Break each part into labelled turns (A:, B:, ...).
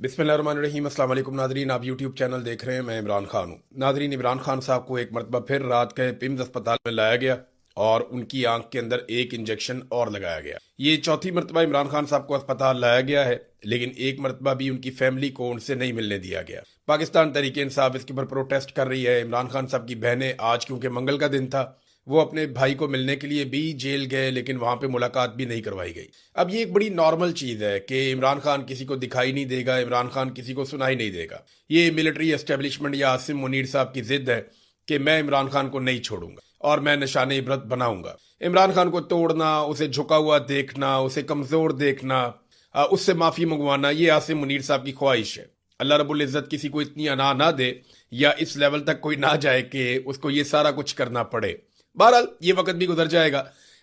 A: बिस्मिल्लाहिर्रहमानिर्रहीम। अस्सलाम वालेकुम नादरीन, आप यूट्यूब चैनल देख रहे हैं। मैं इमरान खान हूँ। नादरीन, इमरान खान साहब को एक मरतबा फिर रात के पिम्स अस्पताल में लाया गया और उनकी आंख के अंदर एक इंजेक्शन और लगाया गया। ये चौथी मरतबा इमरान खान साहब को अस्पताल लाया गया है, लेकिन एक मरतबा भी उनकी फैमिली को उनसे नहीं मिलने दिया गया। पाकिस्तान तहरीक इंसाफ इसके ऊपर प्रोटेस्ट कर रही है। इमरान खान साहब की बहनें आज, क्योंकि मंगल का दिन था, वो अपने भाई को मिलने के लिए भी जेल गए, लेकिन वहां पे मुलाकात भी नहीं करवाई गई। अब ये एक बड़ी नॉर्मल चीज है कि इमरान खान किसी को दिखाई नहीं देगा, इमरान खान किसी को सुनाई नहीं देगा। ये मिलिट्री एस्टेब्लिशमेंट या आसिम मुनीर साहब की जिद है कि मैं इमरान खान को नहीं छोड़ूंगा और मैं निशाने इबरत बनाऊंगा। इमरान खान को तोड़ना, उसे झुका हुआ देखना, उसे कमजोर देखना, उससे माफी मंगवाना, ये आसिम मुनीर साहब की ख्वाहिश है। अल्लाह रब्बुल इज्जत किसी को इतनी अना ना दे या इस लेवल तक कोई ना जाए कि उसको ये सारा कुछ करना पड़े। बहरहाल ये वक्त भी गुजर जाएगा।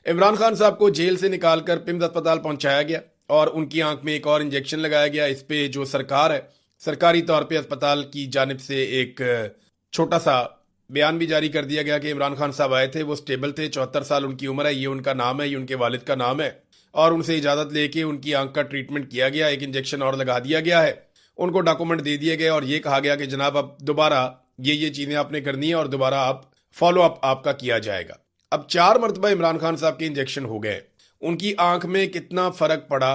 A: इमरान खान साहब को जेल से निकालकर पिम्स अस्पताल पहुंचाया गया और उनकी आंख में एक और इंजेक्शन लगाया गया। इस पे जो सरकार है, सरकारी तौर पे अस्पताल की जानिब से एक छोटा सा बयान भी जारी कर दिया गया कि इमरान खान साहब आए थे, वो स्टेबल थे, 74 साल उनकी उम्र है, ये उनका नाम है, ये उनके वालिद का नाम है, और उनसे इजाजत लेके उनकी आंख का ट्रीटमेंट किया गया, एक इंजेक्शन और लगा दिया गया है। उनको डॉक्यूमेंट दे दिए गए और ये कहा गया कि जनाब अब दोबारा ये चीजें आपने करनी है और दोबारा आप फॉलो अप आपका किया जाएगा। अब 4 मरतबा इमरान खान साहब के इंजेक्शन हो गए। उनकी आंख में कितना फर्क पड़ा,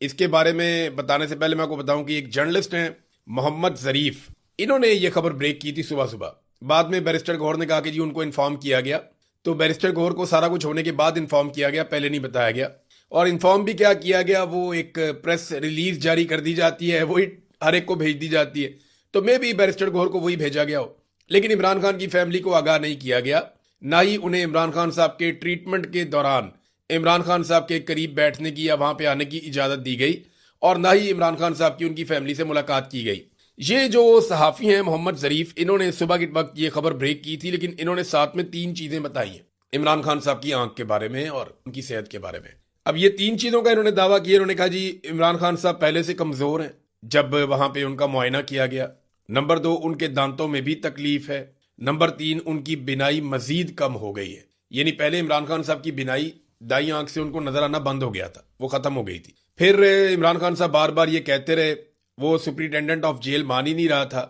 A: इसके बारे में बताने से पहले मैं आपको बताऊं कि एक जर्नलिस्ट हैं मोहम्मद जरीफ, इन्होंने ये खबर ब्रेक की थी सुबह सुबह। बाद में बैरिस्टर गौहर ने कहा कि जी उनको इन्फॉर्म किया गया, तो बैरिस्टर गौहर को सारा कुछ होने के बाद इन्फॉर्म किया गया, पहले नहीं बताया गया। और इन्फॉर्म भी क्या किया गया, वो एक प्रेस रिलीज जारी कर दी जाती है, वही हर एक को भेज दी जाती है, तो मे भी बैरिस्टर गौहर को वही भेजा गया हो, लेकिन इमरान खान की फैमिली को आगाह नहीं किया गया। ना ही उन्हें इमरान खान साहब के ट्रीटमेंट के दौरान इमरान खान साहब के करीब बैठने की या वहां पे आने की इजाजत दी गई, और ना ही इमरान खान साहब की उनकी फैमिली से मुलाकात की गई। ये जो सहाफी हैं मोहम्मद जरीफ, इन्होंने सुबह के वक्त ये खबर ब्रेक की थी, लेकिन इन्होंने साथ में 3 चीजें बताई हैं इमरान खान साहब की आंख के बारे में और उनकी सेहत के बारे में। अब ये 3 चीजों का इन्होंने दावा किया। इन्होंने कहा जी इमरान खान साहब पहले से कमजोर हैं जब वहां पे उनका मुआयना किया गया। नंबर 2, उनके दांतों में भी तकलीफ है। नंबर 3, उनकी बिनाई मजीद कम हो गई है। यानी पहले इमरान खान साहब की बिनाई दाई आंख से उनको नजर आना बंद हो गया था, वो खत्म हो गई थी। फिर इमरान खान साहब बार बार ये कहते रहे, वो सुप्रिंटेंडेंट ऑफ जेल मान ही नहीं रहा था।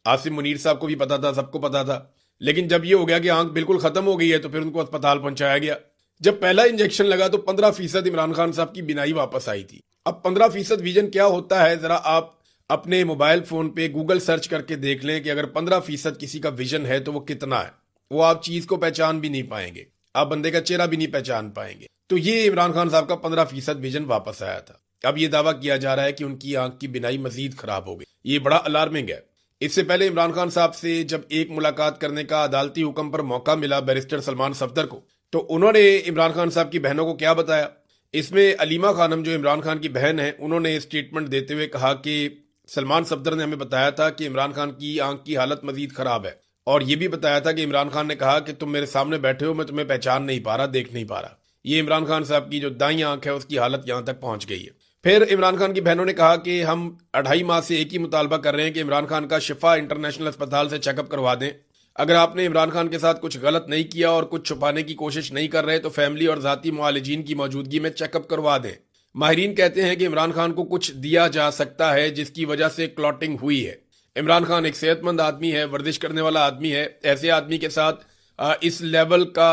A: आसिम मुनीर साहब को भी पता था, सबको पता था, लेकिन जब ये हो गया कि आंख बिल्कुल खत्म हो गई है तो फिर उनको अस्पताल पहुंचाया गया। जब पहला इंजेक्शन लगा तो 15% इमरान खान साहब की बिनाई वापस आई थी। अब 15% विजन क्या होता है, जरा आप अपने मोबाइल फोन पे गूगल सर्च करके देख लें कि अगर 15% किसी का विजन है तो वो कितना है। वो आप चीज को पहचान भी नहीं पाएंगे, आप बंदे का चेहरा भी नहीं पहचान पाएंगे। तो ये इमरान खान साहब का 15% विजन वापस आया था। अब ये दावा किया जा रहा है कि उनकी आंख की बिनाई मजीद खराब हो गई। ये बड़ा अलार्मिंग है। इससे पहले इमरान खान साहब से जब एक मुलाकात करने का अदालती हुक्म पर मौका मिला बैरिस्टर सलमान सफदर को, तो उन्होंने इमरान खान साहब की बहनों को क्या बताया। इसमें अलीमा खानम जो इमरान खान की बहन है, उन्होंने स्टेटमेंट देते हुए कहा कि सलमान सफदर ने हमें बताया था कि इमरान खान की आंख की हालत मजीद खराब है, और यह भी बताया था कि इमरान खान ने कहा कि तुम मेरे सामने बैठे हो, मैं तुम्हें पहचान नहीं पा रहा, देख नहीं पा रहा। ये इमरान खान साहब की जो दाई आंख है उसकी हालत यहां तक पहुंच गई है। फिर इमरान खान की बहनों ने कहा कि हम 2.5 माह से एक ही मुतालबा कर रहे हैं कि इमरान खान का शिफा इंटरनेशनल अस्पताल से चेकअप करवा दें। अगर आपने इमरान खान के साथ कुछ गलत नहीं किया और कुछ छुपाने की कोशिश नहीं कर रहे तो फैमिली और जाती मुआलिजीन की मौजूदगी में चेकअप करवा दें। माहिरीन कहते हैं कि इमरान खान को कुछ दिया जा सकता है जिसकी वजह से क्लॉटिंग हुई है। इमरान खान एक सेहतमंद आदमी है, वर्जिश करने वाला आदमी है। ऐसे आदमी के साथ इस लेवल का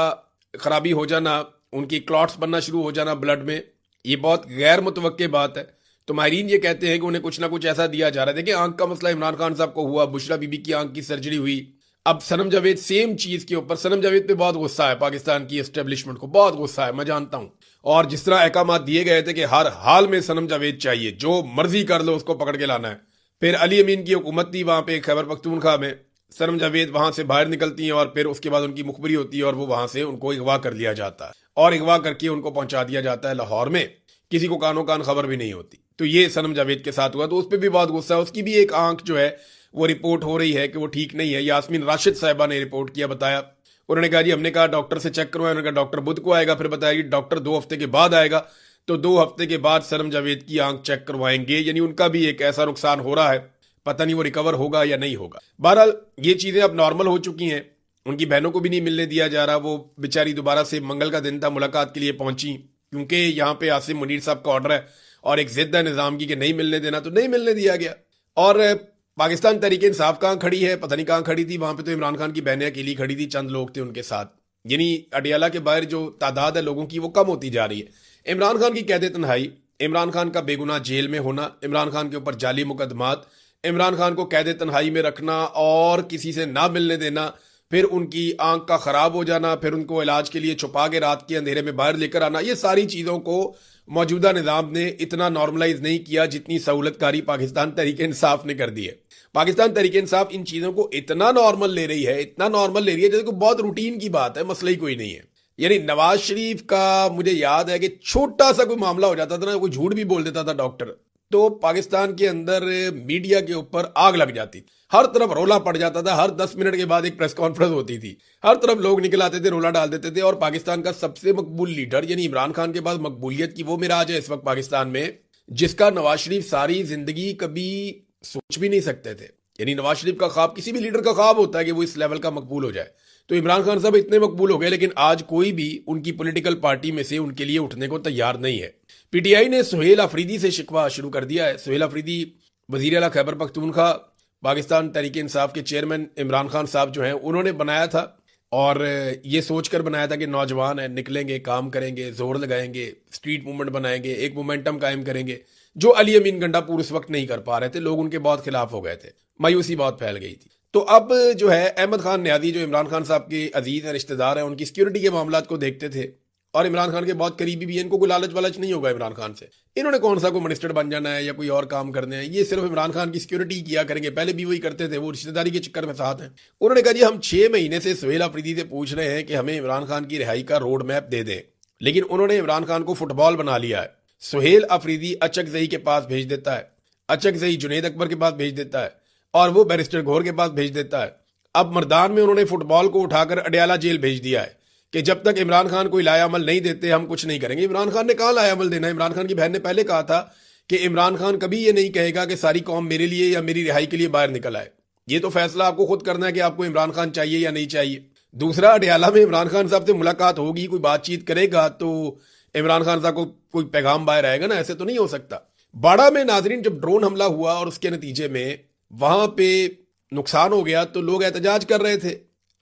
A: खराबी हो जाना, उनकी क्लॉट्स बनना शुरू हो जाना ब्लड में, ये बहुत गैर मुतवक्के बात है। तो माहिरीन ये कहते हैं कि उन्हें कुछ ना कुछ ऐसा दिया जा रहा है। देखिए, आंख का मसला इमरान खान साहब को हुआ, बुशरा बीबी की आंख की सर्जरी हुई, अब सनम जावेद सेम चीज के ऊपर। सनम जावेद पे बहुत गुस्सा है, पाकिस्तान की एस्टेब्लिशमेंट को बहुत गुस्सा है, मैं जानता हूं। और जिस तरह अहकाम दिए गए थे कि हर हाल में सनम जावेद चाहिए, जो मर्जी कर लो उसको पकड़ के लाना है। फिर अली अमीन की हुकूमत थी वहां पे खैबर पख्तूनख्वा में, सनम जावेद वहां से बाहर निकलती हैं और फिर उसके बाद उनकी मुखबरी होती है और वो वहां से उनको अगवा कर लिया जाता है और अगवा करके उनको पहुंचा दिया जाता है लाहौर में। किसी को कानो कान खबर भी नहीं होती। तो ये सनम जावेद के साथ हुआ, तो उस पर भी बहुत गुस्सा है। उसकी भी एक आंख जो है वो रिपोर्ट हो रही है कि वो ठीक नहीं है। यास्मीन राशिद साहिबा ने रिपोर्ट किया, बताया, उन्होंने कहा जी हमने कहा डॉक्टर से चेक करवाया, उन्होंने कहा डॉक्टर बुध को आएगा। फिर बताया कि डॉक्टर 2 हफ्ते के बाद आएगा, तो 2 हफ्ते के बाद सनम जावेद की आंख चेक करवाएंगे। यानी उनका भी एक ऐसा नुकसान हो रहा है, पता नहीं वो रिकवर होगा या नहीं होगा। बहरहाल ये चीजें अब नॉर्मल हो चुकी हैं। उनकी बहनों को भी नहीं मिलने दिया जा रहा। वो बेचारी दोबारा से मंगल का दिन था, मुलाकात के लिए पहुंची, क्योंकि यहाँ पे आसिम मुनीर साहब का ऑर्डर है और एक जिद है निजाम की कि नहीं मिलने देना, तो नहीं मिलने दिया गया। और पाकिस्तान तहरीक इंसाफ कहाँ खड़ी है, पता नहीं कहाँ खड़ी थी, वहां पे तो इमरान खान की बहनें अकेली खड़ी थी, चंद लोग थे उनके साथ। यानी अडियाला के बाहर जो तादाद है लोगों की वो कम होती जा रही है। इमरान खान की कैद तन्हाई, इमरान खान का बेगुनाह जेल में होना, इमरान खान के ऊपर जाली मुकदमात, इमरान खान को कैद तन्हाई में रखना और किसी से ना मिलने देना, फिर उनकी आंख का खराब हो जाना, फिर उनको इलाज के लिए छुपा के रात के अंधेरे में बाहर लेकर आना, ये सारी चीजों को मौजूदा निजाम ने इतना नॉर्मलाइज नहीं किया जितनी सहूलतकारी पाकिस्तान तहरीक इंसाफ ने कर दी है। पाकिस्तान तहरीक इंसाफ इन चीजों को इतना नॉर्मल ले रही है, इतना नॉर्मल ले रही है जैसे कोई बहुत रूटीन की बात है, मसला ही कोई नहीं है। यानी नवाज शरीफ का मुझे याद है कि छोटा सा कोई मामला हो जाता था ना, कोई झूठ भी बोल देता था डॉक्टर, तो पाकिस्तान के अंदर मीडिया के ऊपर आग लग जाती थी, हर तरफ रोला पड़ जाता था, हर 10 मिनट के बाद एक प्रेस कॉन्फ्रेंस होती थी, हर तरफ लोग निकल आते थे, रोला डाल देते थे। और पाकिस्तान का सबसे मकबूल लीडर यानी इमरान खान के पास मकबूलियत की वो मिराज है इस वक्त पाकिस्तान में, जिसका नवाज शरीफ सारी जिंदगी कभी सोच भी नहीं सकते थे। यानी नवाज शरीफ का ख्वाब, किसी भी लीडर का ख्वाब होता है कि वो इस लेवल का मकबूल हो जाए, तो इमरान खान साहब इतने मकबूल हो गए, लेकिन आज कोई भी उनकी पॉलिटिकल पार्टी में से उनके लिए उठने को तैयार नहीं है। पीटीआई ने सुहेल अफरीदी से शिकवा शुरू कर दिया है। सुहेल अफरीदी वजीर आला खैबर पख्तूनख्वा, पाकिस्तान तहरीक इंसाफ के चेयरमैन इमरान खान साहब जो हैं उन्होंने बनाया था, और ये सोचकर बनाया था कि नौजवान है, निकलेंगे, काम करेंगे, जोर लगाएंगे, स्ट्रीट मूवमेंट बनाएंगे, एक मोमेंटम कायम करेंगे, जो अली अमीन गंडापुर उस वक्त नहीं कर पा रहे थे, लोग उनके बहुत खिलाफ हो गए थे, मायूसी बहुत फैल गई थी। तो अब जो है अहमद खान न्याजी जो इमरान खान साहब के अजीज हैं, रिश्तेदार हैं, उनकी सिक्योरिटी के मामला को देखते थे और इमरान खान के बहुत करीबी भी हैं, इनको कोई लालच वालच नहीं होगा इमरान खान से, इन्होंने कौन सा कोई मिनिस्टर बन जाना है या कोई और काम करने हैं, ये सिर्फ इमरान खान की सिक्योरिटी किया करेंगे, पहले भी वही करते थे, वो रिश्तेदारी के चक्कर में साथ हैं। उन्होंने कहा जी हम 6 महीने से सुहेल अफरीदी से पूछ रहे हैं कि हमें इमरान खान की रिहाई का रोड मैप दे दें, लेकिन उन्होंने इमरान खान को फुटबॉल बना लिया है। सुहेल अफरीदी अचकजई के पास भेज देता है, अचकजई जुनैद अकबर के पास भेज देता है, और वो बैरिस्टर घोर के पास भेज देता है। अब मर्दान में उन्होंने फुटबॉल को उठाकर अडियाला जेल भेज दिया है कि जब तक इमरान खान कोई लाया अमल नहीं देते हम कुछ नहीं करेंगे। इमरान खान ने कहा लाया अमल देना, इमरान खान की बहन ने पहले कहा था कि इमरान खान कभी ये नहीं कहेगा कि सारी कौम मेरे लिए या मेरी रिहाई के लिए बाहर निकल आए, ये तो फैसला आपको खुद करना है कि आपको इमरान खान चाहिए या नहीं चाहिए। दूसरा, अडियाला में इमरान खान साहब से मुलाकात होगी, कोई बातचीत करेगा तो इमरान खान साहब को कोई पैगाम बाहर आएगा ना, ऐसे तो नहीं हो सकता। बाड़ा में नाजरीन जब ड्रोन हमला हुआ और उसके नतीजे में वहां पे नुकसान हो गया तो लोग एहतजाज कर रहे थे।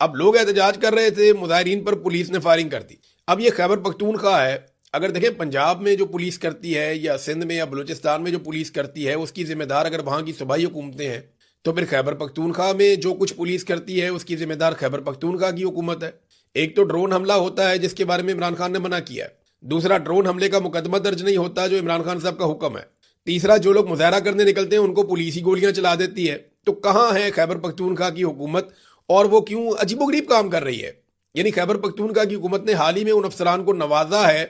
A: अब लोग एहतजाज कर रहे थे, मुजाहिरीन पर पुलिस ने फायरिंग कर दी। अब ये खैबर पख्तूनख्वा है, अगर देखें पंजाब में जो पुलिस करती है या सिंध में या बलूचिस्तान में जो पुलिस करती है उसकी जिम्मेदार अगर वहां की सूबाई हुकूमतें हैं, तो फिर खैबर पख्तूनख्वा में जो कुछ पुलिस करती है उसकी जिम्मेदार खैबर पख्तूनख्वा की हुकूमत है। एक तो ड्रोन हमला होता है जिसके बारे में इमरान खान ने मना किया है, दूसरा ड्रोन हमले का मुकदमा दर्ज नहीं होता जो इमरान खान साहब का हुक्म है, तीसरा जो लोग मुजाहरा करने निकलते हैं उनको पुलिस ही गोलियां चला देती है। तो कहां है खैबर पख्तूनख्वा की हुकूमत और वो क्यों अजीबोगरीब काम कर रही है। यानी खैबर पख्तूनख्वा की हुकूमत ने हाल ही में उन अफसरान को नवाजा है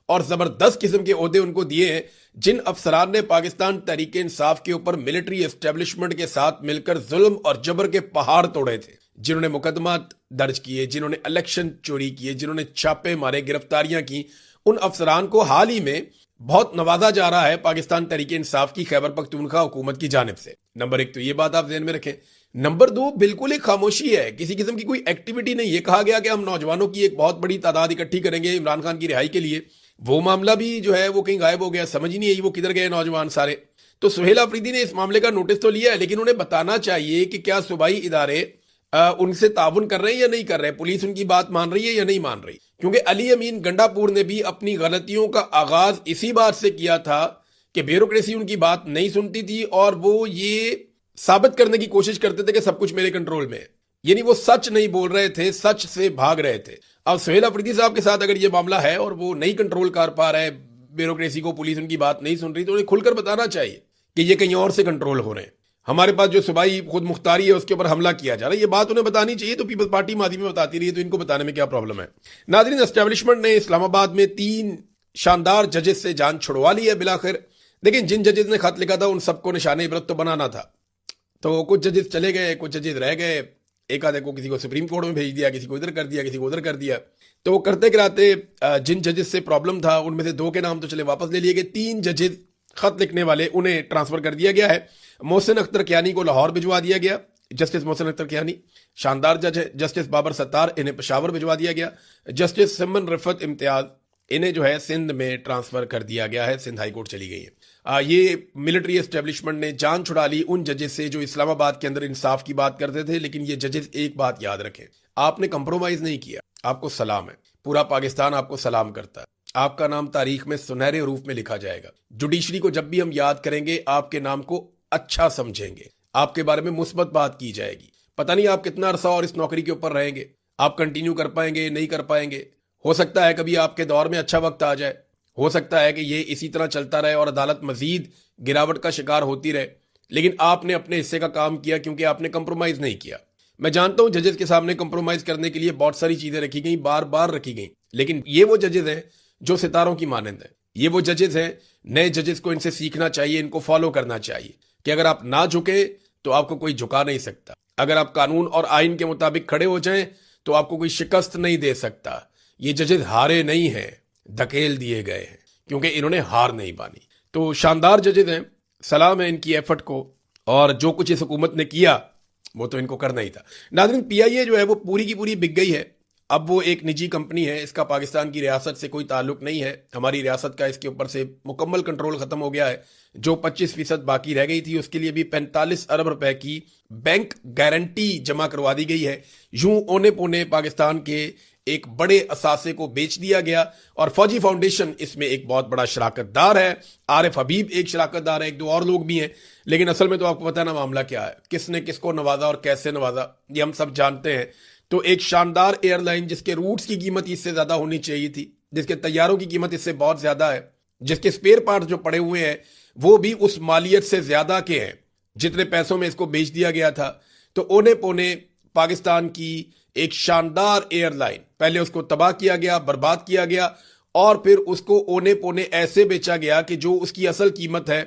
A: और जबरदस्त किस्म के ओहदे उनको दिए हैं जिन अफसरान ने पाकिस्तान तहरीक इंसाफ के ऊपर मिलिट्री एस्टेब्लिशमेंट के साथ मिलकर जुल्म और जबर के पहाड़ तोड़े थे, जिन्होंने मुकदमा दर्ज किए, जिन्होंने इलेक्शन चोरी किए, जिन्होंने छापे मारे, गिरफ्तारियां की, उन अफसरान को हाल ही में बहुत नवाजा जा रहा है पाकिस्तान तहरीक इंसाफ की खैबर पख्तूनख्वा हुकूमत की जानिब से। नंबर 1 तो ये बात आप ध्यान में रखें। नंबर 2, बिल्कुल एक खामोशी है, किसी किस्म की कोई एक्टिविटी नहीं। ये कहा गया कि हम नौजवानों की एक बहुत बड़ी तादाद इकट्ठी करेंगे इमरान खान की रिहाई के लिए, वो मामला भी जो है वो कहीं गायब हो गया, समझ ही नहीं आई वो किधर गए नौजवान सारे। तो सुहेल अफरीदी ने इस मामले का नोटिस तो लिया है, लेकिन उन्हें बताना चाहिए कि क्या सूबाई इदारे उनसे ताउन कर रहे हैं या नहीं कर रहे, पुलिस उनकी बात मान रही है या नहीं मान रही। क्योंकि अली अमीन गंडापुर ने भी अपनी गलतियों का आगाज इसी बात से किया था कि ब्यूरोक्रेसी उनकी बात नहीं सुनती थी और वो ये साबित करने की कोशिश करते थे कि सब कुछ मेरे कंट्रोल में है। यानी वो सच नहीं बोल रहे थे, सच से भाग रहे थे। अब सुहेल अफरीदी साहब के साथ अगर ये मामला है और वो नहीं कंट्रोल कर पा रहे ब्यूरोक्रेसी को, पुलिस उनकी बात नहीं सुन रही, तो उन्हें खुलकर बताना चाहिए कि ये कहीं और से कंट्रोल हो रहे हैं, हमारे पास जो सूबाई खुद मुख्तारी है उसके ऊपर हमला किया जा रहा है। ये बात उन्हें बतानी चाहिए, तो पीपल्स पार्टी मादी में बताती रही है, तो इनको बताने में क्या प्रॉब्लम है। नाज़रीन, एस्टेब्लिशमेंट ने इस्लामाबाद में 3 शानदार जजेस से जान छुड़वा ली है बिलाखिर। लेकिन जिन जजेस ने खत लिखा था उन सबको निशाने इबरत तो बनाना था, तो कुछ जजेस चले गए, कुछ जजेस रह गए, एक आधे को किसी को सुप्रीम कोर्ट में भेज दिया, किसी को इधर कर दिया, किसी को उधर कर दिया। तो करते कराते जिन जजेस से प्रॉब्लम था उनमें से 2 के नाम तो चले वापस ले लिए गए, 3 जजेस खत लिखने वाले उन्हें ट्रांसफर कर दिया गया है। मोहसिन अख्तर कियानी को लाहौर भिजवा दिया गया, जस्टिस मोहसिन अख्तर कियानी शानदार जज है। जस्टिस बाबर सत्तार, इन्हें पेशावर भिजवा दिया गया। जस्टिस सिमन रिफत इम्तियाज, इन्हें जो है सिंध में ट्रांसफर कर दिया गया है, सिंध हाई कोर्ट चली गई है। ये मिलिट्री एस्टेब्लिशमेंट ने जान छुड़ा ली उन जजेस से जो इस्लामाबाद के अंदर इंसाफ की बात करते थे। लेकिन ये जजेस एक बात याद रखें, आपने कंप्रोमाइज नहीं किया, आपको सलाम है, पूरा पाकिस्तान आपको सलाम करता है, आपका नाम तारीख में सुनहरे रूप में लिखा जाएगा। जुडिशरी को जब भी हम याद करेंगे आपके नाम को अच्छा समझेंगे, आपके बारे में मुस्बत बात की जाएगी। पता नहीं आप कितना अरसा और इस नौकरी के ऊपर रहेंगे, आप कंटिन्यू कर पाएंगे नहीं कर पाएंगे। हो सकता है कभी आपके दौर में अच्छा वक्त आ जाए, हो सकता है कि ये इसी तरह चलता रहे और अदालत मजीद गिरावट का शिकार होती रहे। लेकिन आपने अपने हिस्से का काम किया क्योंकि आपने कंप्रोमाइज नहीं किया। मैं जानता हूं जजेस के सामने कंप्रोमाइज करने के लिए बहुत सारी चीजें रखी गई, बार बार रखी गई, लेकिन ये वो जजेस हैं जो सितारों की मानंद है। ये वो जजेस हैं, नए जजेस को इनसे सीखना चाहिए, इनको फॉलो करना चाहिए कि अगर आप ना झुके तो आपको कोई झुका नहीं सकता। अगर आप कानून और आइन के मुताबिक खड़े हो जाएं तो आपको कोई शिकस्त नहीं दे सकता। ये जजेस हारे नहीं हैं, धकेल दिए गए हैं क्योंकि इन्होंने हार नहीं मानी। तो शानदार जजेस हैं, सलाम है इनकी एफर्ट को, और जो कुछ इस हुकूमत ने किया वो तो इनको करना ही था। नाज़रीन, पीआईए जो है वो पूरी की पूरी बिक गई है। अब वो एक निजी कंपनी है, इसका पाकिस्तान की रियासत से कोई ताल्लुक नहीं है। हमारी रियासत का इसके ऊपर से मुकम्मल कंट्रोल खत्म हो गया है। जो 25% बाकी रह गई थी उसके लिए भी 45 अरब रुपए की बैंक गारंटी जमा करवा दी गई है। यूं औने पौने पाकिस्तान के एक बड़े असासे को बेच दिया गया और फौजी फाउंडेशन इसमें एक बहुत बड़ा शराकतदार है। आरिफ हबीब एक शराकतदार है, एक दो और लोग भी हैं। लेकिन असल में तो आपको पता है ना मामला क्या है, किसने किसको नवाजा और कैसे नवाजा, ये हम सब जानते हैं। तो एक शानदार एयरलाइन जिसके रूट्स की कीमत इससे ज्यादा होनी चाहिए थी, जिसके तैयारों की कीमत इससे बहुत ज्यादा है, जिसके स्पेयर पार्ट जो पड़े हुए हैं वो भी उस मालियत से ज्यादा के हैं जितने पैसों में इसको बेच दिया गया था। तो ओने पोने पाकिस्तान की एक शानदार एयरलाइन, पहले उसको तबाह किया गया, बर्बाद किया गया और फिर उसको ओने पोने ऐसे बेचा गया कि जो उसकी असल कीमत है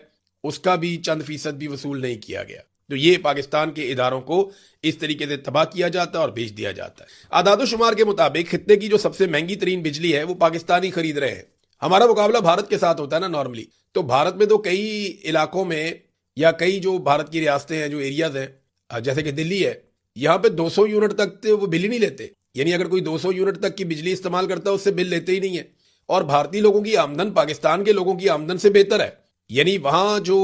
A: उसका भी चंद फीसद भी वसूल नहीं किया गया। तो ये पाकिस्तान के इदारों को इस तरीके से तबाह किया जाता है और बेच दिया जाता है। आदादो शुमार के मुताबिक खित्ते की जो सबसे महंगी तरीन बिजली है वो पाकिस्तानी खरीद रहे हैं। हमारा मुकाबला भारत के साथ होता है ना नॉर्मली, तो भारत में तो कई इलाकों में या कई जो भारत की रियासतें हैं, जो एरियाज हैं, जैसे कि दिल्ली है, यहां पे 200 यूनिट तक तो वो बिल ही नहीं लेते। यानी अगर कोई 200 यूनिट तक की बिजली इस्तेमाल करता है उससे बिल लेते ही नहीं है। और भारतीय लोगों की आमदन पाकिस्तान के लोगों की आमदन से बेहतर है। यानी वहां जो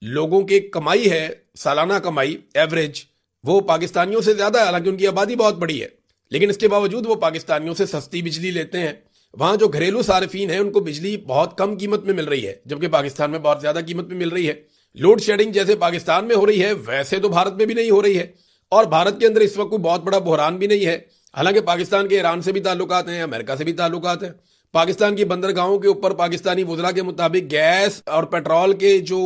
A: लोगों की कमाई है, सालाना कमाई एवरेज, वो पाकिस्तानियों से ज्यादा है। हालांकि उनकी आबादी बहुत बड़ी है, लेकिन इसके बावजूद वो पाकिस्तानियों से सस्ती बिजली लेते हैं। वहां जो घरेलू सार्फिन है उनको बिजली बहुत कम कीमत में मिल रही है, जबकि पाकिस्तान में बहुत ज्यादा कीमत में मिल रही है। लोड शेडिंग जैसे पाकिस्तान में हो रही है वैसे तो भारत में भी नहीं हो रही है। और भारत के अंदर इस वक्त कोई बहुत बड़ा बुहरान भी नहीं है। हालांकि पाकिस्तान के ईरान से भी ताल्लुकात हैं, अमेरिका से भी ताल्लुकात हैं। पाकिस्तान की बंदरगाहों के ऊपर पाकिस्तानी वुज़रा के मुताबिक गैस और पेट्रोल के जो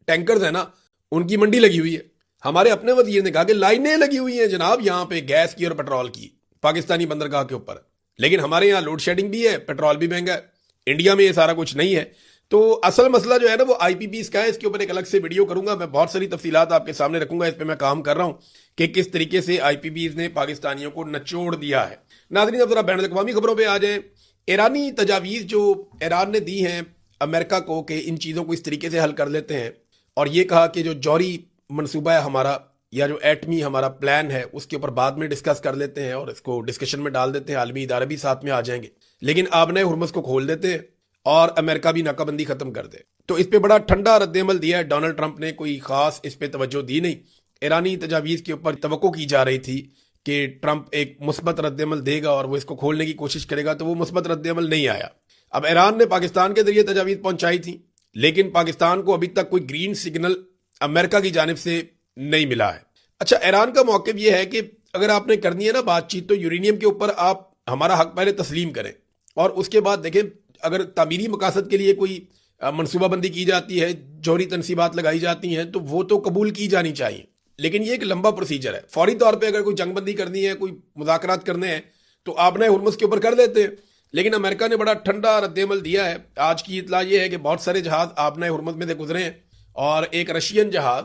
A: टैंकर्स हैं ना, उनकी मंडी लगी हुई है। हमारे अपने वजीर ने कहा कि लाइनें लगी हुई हैं जनाब यहाँ पे गैस की और पेट्रोल की पाकिस्तानी बंदरगाह के ऊपर। लेकिन हमारे यहाँ लोड शेडिंग भी है, पेट्रोल भी महंगा है। इंडिया में ये सारा कुछ नहीं है। तो असल मसला जो है ना वो आईपीपीएस का है। इसके ऊपर एक अलग से वीडियो करूंगा, मैं बहुत सारी तफसीलात आपके सामने रखूंगा। इस पे मैं काम कर रहा हूं कि किस तरीके से आईपीपीएस ने पाकिस्तानियों को नचोड़ दिया है। नाज़रीन, अब जरा बैन अल-अक़वामी खबरों पे आ जाए। ईरानी तजावीज़ जो ईरान ने दी हैं अमेरिका को कि इन चीज़ों को इस तरीके से हल कर लेते हैं, और ये कहा कि जो जौहरी मनसूबा है हमारा या जो एटमी हमारा प्लान है उसके ऊपर बाद में डिस्कस कर लेते हैं और इसको डिस्कशन में डाल देते हैं, आलमी इदारे भी साथ में आ जाएंगे। लेकिन आबने हुर्मुज़ को खोल देते हैं और अमेरिका भी नाकाबंदी खत्म कर दे। तो इस पे बड़ा ठंडा रद्देमल दिया है डोनाल्ड ट्रंप ने, कोई खास इस पे तवज्जो दी नहीं। ईरानी तजावीज़ के ऊपर तवक्को की जा रही थी कि ट्रंप एक मुस्बत रद्देमल देगा और वो इसको खोलने की कोशिश करेगा, तो वो मुस्बत रद्देमल नहीं आया। अब ईरान ने पाकिस्तान के जरिए तजावीज़ पहुंचाई थी, लेकिन पाकिस्तान को अभी तक कोई ग्रीन सिग्नल अमेरिका की जानिब से नहीं मिला है। अच्छा, ईरान का मौक़िफ़ ये है कि अगर आपने करनी है ना बातचीत, तो यूरेनियम के ऊपर आप हमारा हक पहले तस्लीम करें और उसके बाद देखें अगर तामीरी मकासद के लिए कोई मनसूबाबंदी की जाती है, जौहरी तनसीबात लगाई जाती हैं, तो वो तो कबूल की जानी चाहिए। लेकिन ये एक लंबा प्रोसीजर है। फौरी तौर पे अगर कोई जंगबंदी करनी है, कोई मुज़ाकरात करने हैं, तो आपने हुर्मुज़ के ऊपर कर देते हैं। लेकिन अमेरिका ने बड़ा ठंडा रद्देमल दिया है। आज की इतला ये है कि बहुत सारे जहाज आपने हुर्मुज़ में से गुजरे हैं और एक रशियन जहाज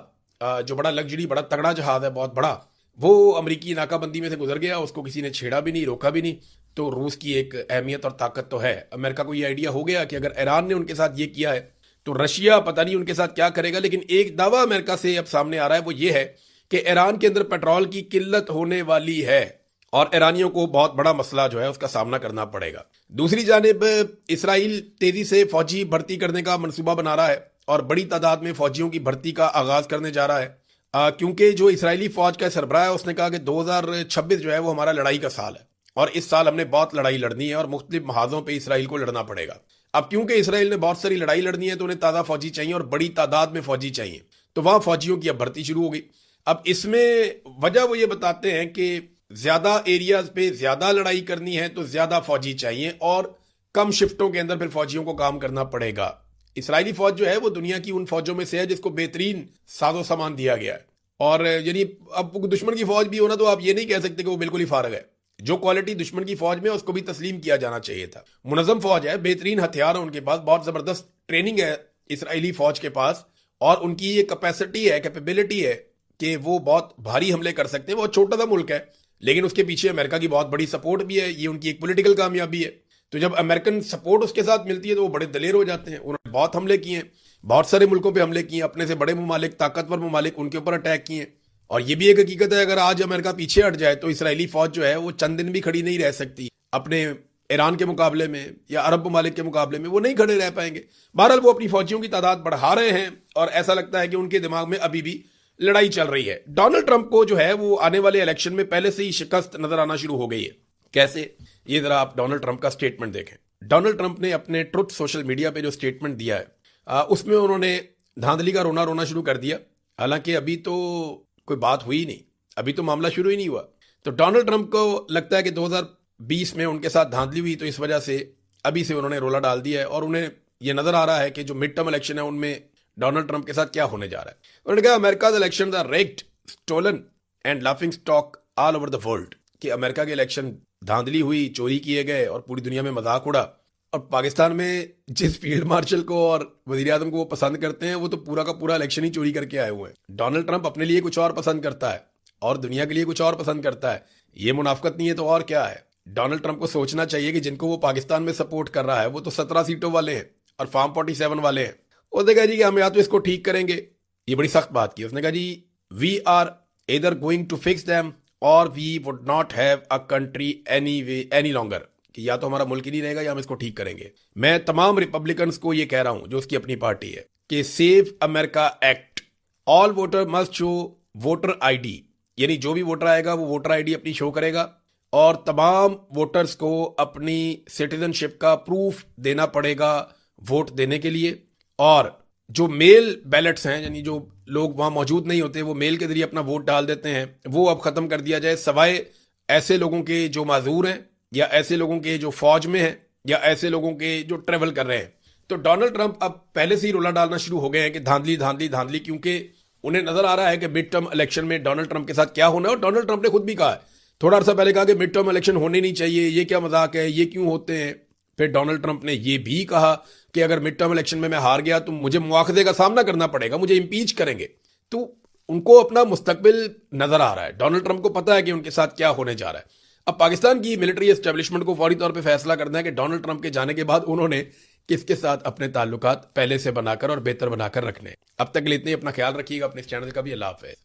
A: जो बड़ा लग्जरी बड़ा तगड़ा जहाज है, बहुत बड़ा, वो अमरीकी नाकाबंदी में से गुजर गया। उसको किसी ने छेड़ा भी नहीं, रोका भी नहीं। तो रूस की एक अहमियत और ताकत तो है। अमेरिका को ये आइडिया हो गया कि अगर ईरान ने उनके साथ ये किया है तो रशिया पता नहीं उनके साथ क्या करेगा। लेकिन एक दावा अमेरिका से अब सामने आ रहा है, वो ये है कि ईरान के अंदर पेट्रोल की किल्लत होने वाली है और ईरानियों को बहुत बड़ा मसला जो है उसका सामना करना पड़ेगा। दूसरी जानिब इसराइल तेजी से फौजी भर्ती करने का मंसूबा बना रहा है और बड़ी तादाद में फौजियों की भर्ती का आगाज करने जा रहा है, क्योंकि जो इसराइली फौज का सरबराह है उसने कहा कि 2026 जो है वो हमारा लड़ाई का साल है और इस साल हमने बहुत लड़ाई लड़नी है और मुख्तलिफ महाजों पर इसराइल को लड़ना पड़ेगा। अब क्योंकि इसराइल ने बहुत सारी लड़ाई लड़नी है तो उन्हें ताज़ा फौजी चाहिए और बड़ी तादाद में फौजी चाहिए, तो वहां फौजियों की अब भर्ती शुरू हो गई। अब इसमें वजह वो ये बताते हैं कि ज्यादा एरियाज पे ज्यादा लड़ाई करनी है तो ज्यादा फौजी चाहिए और कम शिफ्टों के अंदर फिर फौजियों को काम करना पड़ेगा। इसराइली फौज जो है वो दुनिया की उन फौजों में से है जिसको बेहतरीन साजो सामान दिया गया है और यानी अब दुश्मन की फौज भी होना तो आप ये नहीं कह सकते कि वो बिल्कुल ही फारग है। जो क्वालिटी दुश्मन की फौज में उसको भी तस्लीम किया जाना चाहिए था। मुनज़्ज़म फौज है, बेहतरीन हथियार है उनके पास, बहुत जबरदस्त ट्रेनिंग है इसराइली फौज के पास और उनकी ये कैपेसिटी है, कैपेबिलिटी है कि वो बहुत भारी हमले कर सकते हैं। वो छोटा सा मुल्क है लेकिन उसके पीछे अमेरिका की बहुत बड़ी सपोर्ट भी है, ये उनकी एक पॉलिटिकल कामयाबी है। तो जब अमेरिकन सपोर्ट उसके साथ मिलती है तो वो बड़े दलेर हो जाते हैं। उन्होंने बहुत हमले किए हैं, बहुत सारे मुल्कों पे हमले किए, अपने से बड़े ममालिक, ताकतवर ममालिक, उनके ऊपर अटैक किए हैं। और ये भी एक हकीकत है, अगर आज अमेरिका पीछे हट जाए तो इसराइली फौज जो है वो चंद दिन भी खड़ी नहीं रह सकती अपने ईरान के मुकाबले में या अरब ममालिक के मुकाबले में, वो नहीं खड़े रह पाएंगे। बहरहाल वो अपनी फौजियों की तादाद बढ़ा रहे हैं और ऐसा लगता है कि उनके दिमाग में अभी भी लड़ाई चल रही है। डोनाल्ड ट्रंप को जो है वो आने वाले इलेक्शन में पहले से ही शिकस्त नजर आना शुरू हो गई है। कैसे, ये जरा आप डोनाल्ड ट्रंप का स्टेटमेंट देखें। डोनाल्ड ट्रंप ने अपने ट्रुथ सोशल मीडिया पे जो स्टेटमेंट दिया है उसमें उन्होंने धांधली का रोना रोना शुरू कर दिया। हालांकि अभी तो कोई बात हुई नहीं, अभी तो मामला शुरू ही नहीं हुआ। तो डोनाल्ड ट्रंप को लगता है कि 2020 में उनके साथ धांधली हुई तो इस वजह से अभी से उन्होंने रोला डाल दिया है और उन्हें यह नजर आ रहा है कि जो मिड टर्म इलेक्शन है उनमें डोनाल्ड ट्रंप के साथ क्या होने जा रहा है। उन्होंने कहा America election are rigged, stolen and laughing stock all over the world, कि अमेरिका के इलेक्शन धांधली हुई, चोरी किए गए और पूरी दुनिया में मजाक उड़ा। और पाकिस्तान में जिस फील्ड मार्शल को और वजीर आजम को वो पसंद करते हैं वो तो पूरा का पूरा इलेक्शन ही चोरी करके आए हुए हैं। डोनाल्ड ट्रंप अपने लिए कुछ और पसंद करता है और दुनिया के लिए कुछ और पसंद करता है। ये मुनाफकत नहीं है तो और क्या है। डोनाल्ड ट्रंप को सोचना चाहिए कि जिनको वो पाकिस्तान में सपोर्ट कर रहा है वो तो 17 सीटों वाले हैं और फार्म 47 वाले हैं। उसने कहा जी कि हम या तो इसको ठीक करेंगे, ये बड़ी सख्त बात की। उसने कहा जी we are either going to fix them और we would not have a country any way any longer, कि या तो हमारा मुल्क ही नहीं रहेगा या हम इसको ठीक करेंगे। मैं तमाम रिपब्लिकन्स को ये कह रहा हूं जो उसकी अपनी पार्टी है कि save America act, all voter must show voter ID, यानी जो भी वोटर आएगा वो वोटर आईडी अपनी शो करेगा और तमाम वोटर्स को अपनी सिटीजनशिप का प्रूफ देना पड़ेगा वोट देने के लिए। और जो मेल बैलेट्स हैं, यानी जो लोग वहां मौजूद नहीं होते वो मेल के जरिए अपना वोट डाल देते हैं, वो अब खत्म कर दिया जाए, सवाए ऐसे लोगों के जो माजूर हैं या ऐसे लोगों के जो फौज में हैं या ऐसे लोगों के जो ट्रेवल कर रहे हैं। तो डोनाल्ड ट्रंप अब पहले से ही रोला डालना शुरू हो गए हैं कि धांधली धांधली धांधली, क्योंकि उन्हें नजर आ रहा है कि मिड टर्म इलेक्शन में डोनाल्ड ट्रंप के साथ क्या होना है। और डोनाल्ड ट्रंप ने खुद भी कहा है, थोड़ा अर्सा पहले कहा कि मिड टर्म इलेक्शन होने नहीं चाहिए, ये क्या मजाक है, ये क्यों होते हैं। फिर डोनाल्ड ट्रंप ने यह भी कहा कि अगर मिड टर्म इलेक्शन में मैं हार गया तो मुझे मुआखजे का सामना करना पड़ेगा, मुझे इंपीच करेंगे। तो उनको अपना मुस्तकबिल नजर आ रहा है। डोनाल्ड ट्रंप को पता है कि उनके साथ क्या होने जा रहा है। अब पाकिस्तान की मिलिट्री एस्टेब्लिशमेंट को फौरी तौर पे फैसला करना है कि डोनाल्ड ट्रंप के जाने के बाद उन्होंने किसके साथ अपने ताल्लुकात पहले से बनाकर और बेहतर बनाकर रखने हैं। अब तक के लिए इतने ही, अपना ख्याल रखिएगा, अपने इस चैनल का भी। अल्लाह हाफिज़।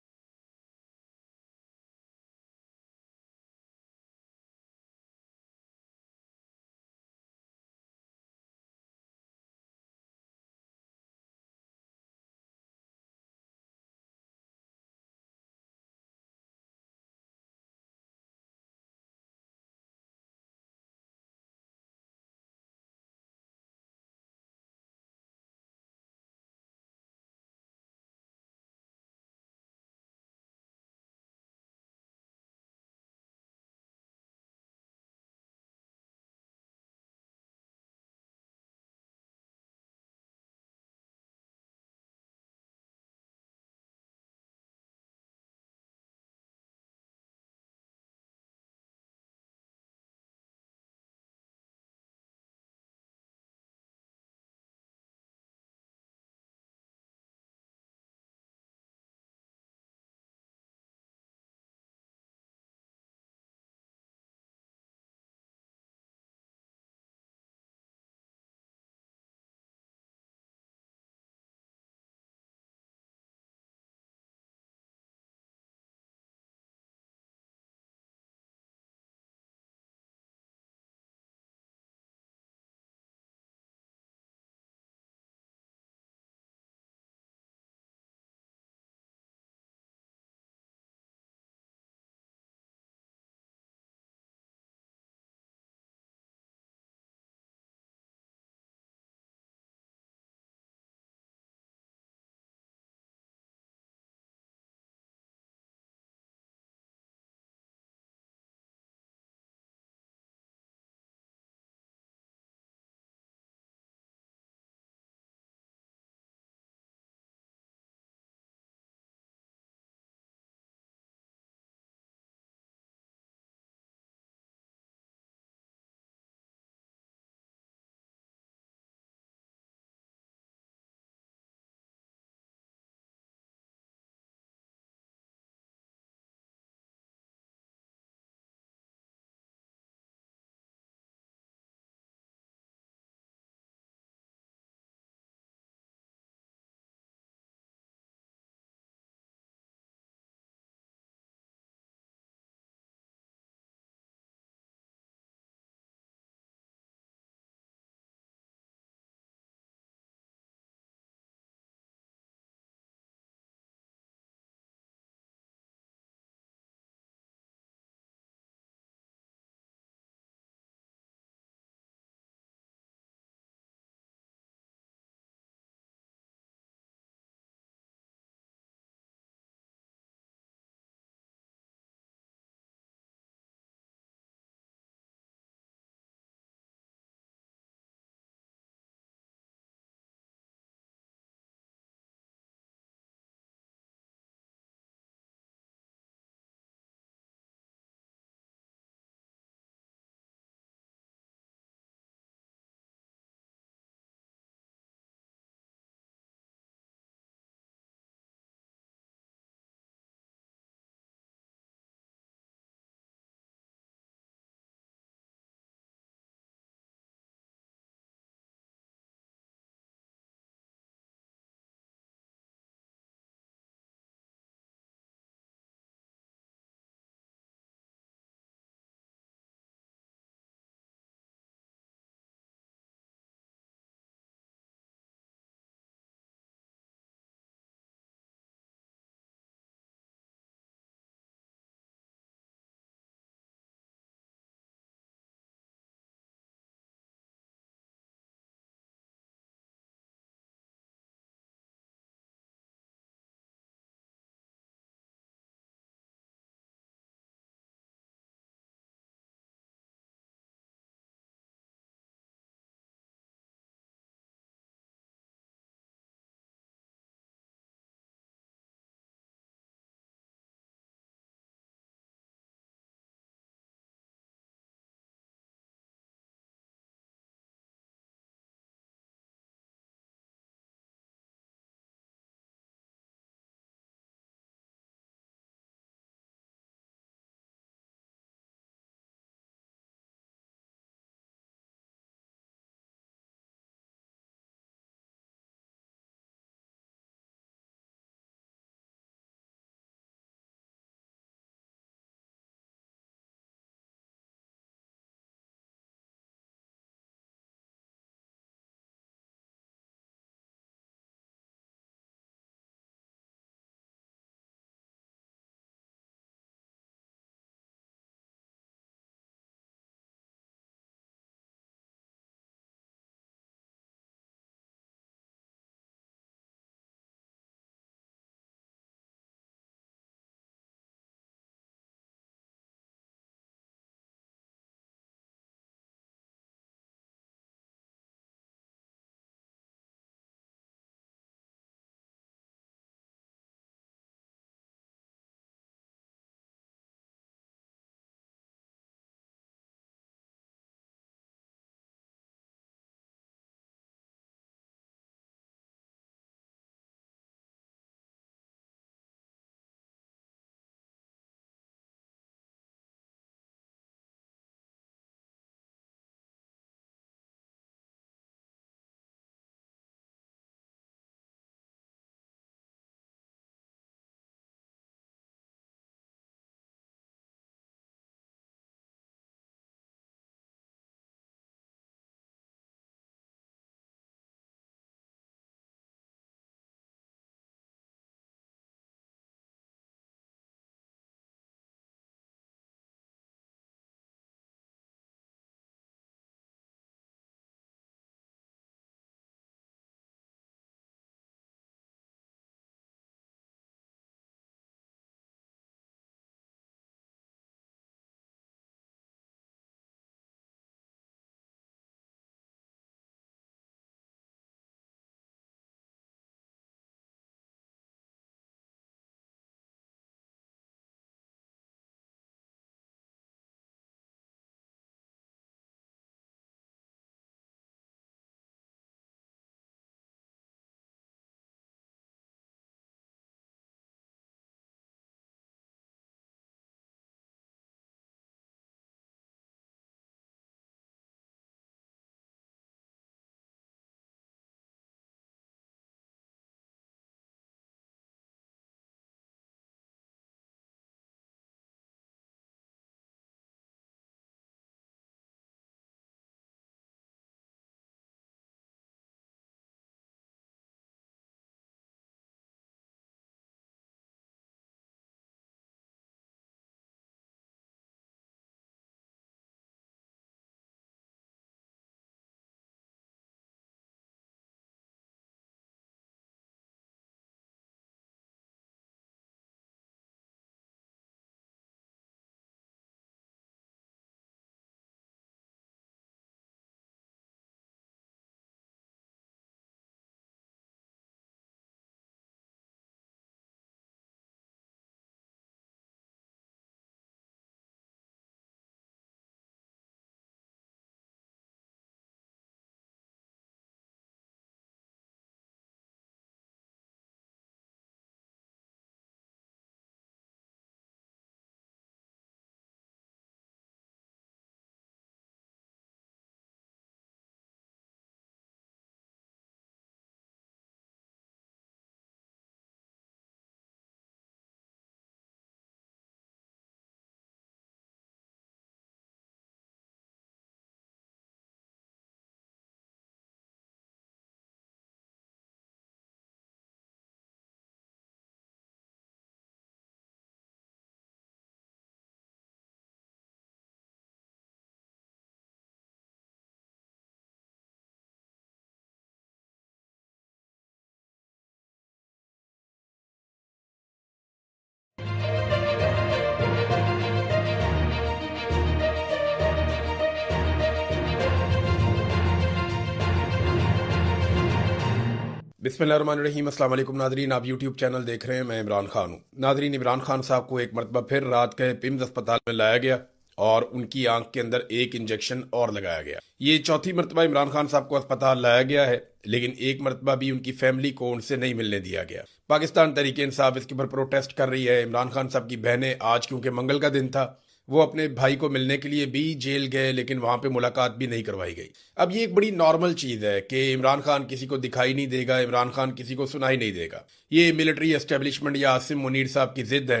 A: बिस्मिल्लाहिर्रहमानिर्रहीम। अस्सलाम वालेकुम नादरीन, आप यूट्यूब चैनल देख रहे हैं, मैं इमरान खान हूँ। नादरीन, इमरान खान साहब को एक मरतबा फिर रात के पिम्स अस्पताल में लाया गया और उनकी आंख के अंदर एक इंजेक्शन और लगाया गया। ये चौथी मरतबा इमरान खान साहब को अस्पताल लाया गया है, लेकिन एक मरतबा भी उनकी फैमिली को उनसे नहीं मिलने दिया गया। पाकिस्तान तहरीक इंसाफ इसके ऊपर प्रोटेस्ट कर रही है। इमरान खान साहब की बहनें आज, क्योंकि मंगल का दिन था, वो अपने भाई को मिलने के लिए भी जेल गए, लेकिन वहां पे मुलाकात भी नहीं करवाई गई। अब ये एक बड़ी नॉर्मल चीज है कि इमरान खान किसी को दिखाई नहीं देगा, इमरान खान किसी को सुनाई नहीं देगा। ये मिलिट्री एस्टेब्लिशमेंट या आसिम मुनीर साहब की जिद है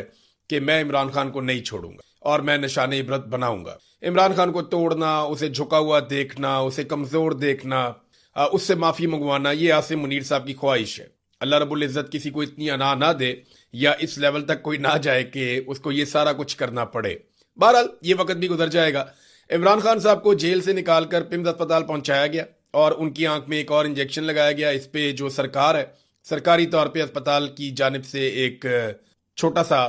A: कि मैं इमरान खान को नहीं छोड़ूंगा और मैं निशाने इबरत बनाऊंगा। इमरान खान को तोड़ना, उसे झुका हुआ देखना, उसे कमजोर देखना, उससे माफी मंगवाना, ये आसिम मुनीर साहब की ख्वाहिश है। अल्लाह रब्बुल इज्जत किसी को इतनी अना ना दे या इस लेवल तक कोई ना जाए कि उसको ये सारा कुछ करना पड़े। बहरहाल ये वक्त भी गुजर जाएगा। इमरान खान साहब को जेल से निकालकर पिम्स अस्पताल पहुंचाया गया और उनकी आंख में एक और इंजेक्शन लगाया गया। इस पे जो सरकार है, सरकारी तौर पे अस्पताल की जानिब से एक छोटा सा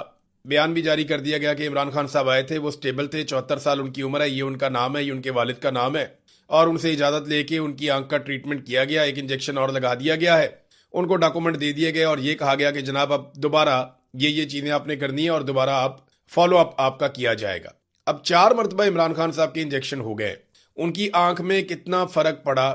A: बयान भी जारी कर दिया गया कि इमरान खान साहब आए थे, वो स्टेबल थे, 74 साल उनकी उम्र है, ये उनका नाम है, ये उनके वालिद का नाम है, और उनसे इजाजत लेके उनकी आंख का ट्रीटमेंट किया गया, एक इंजेक्शन और लगा दिया गया है। उनको डॉक्यूमेंट दे दिए गए और ये कहा गया कि जनाब अब दोबारा ये चीजें आपने करनी है और दोबारा आप फॉलो अप आपका किया जाएगा। अब 4 मरतबा इमरान खान साहब के इंजेक्शन हो गए। उनकी आंख में कितना फर्क पड़ा,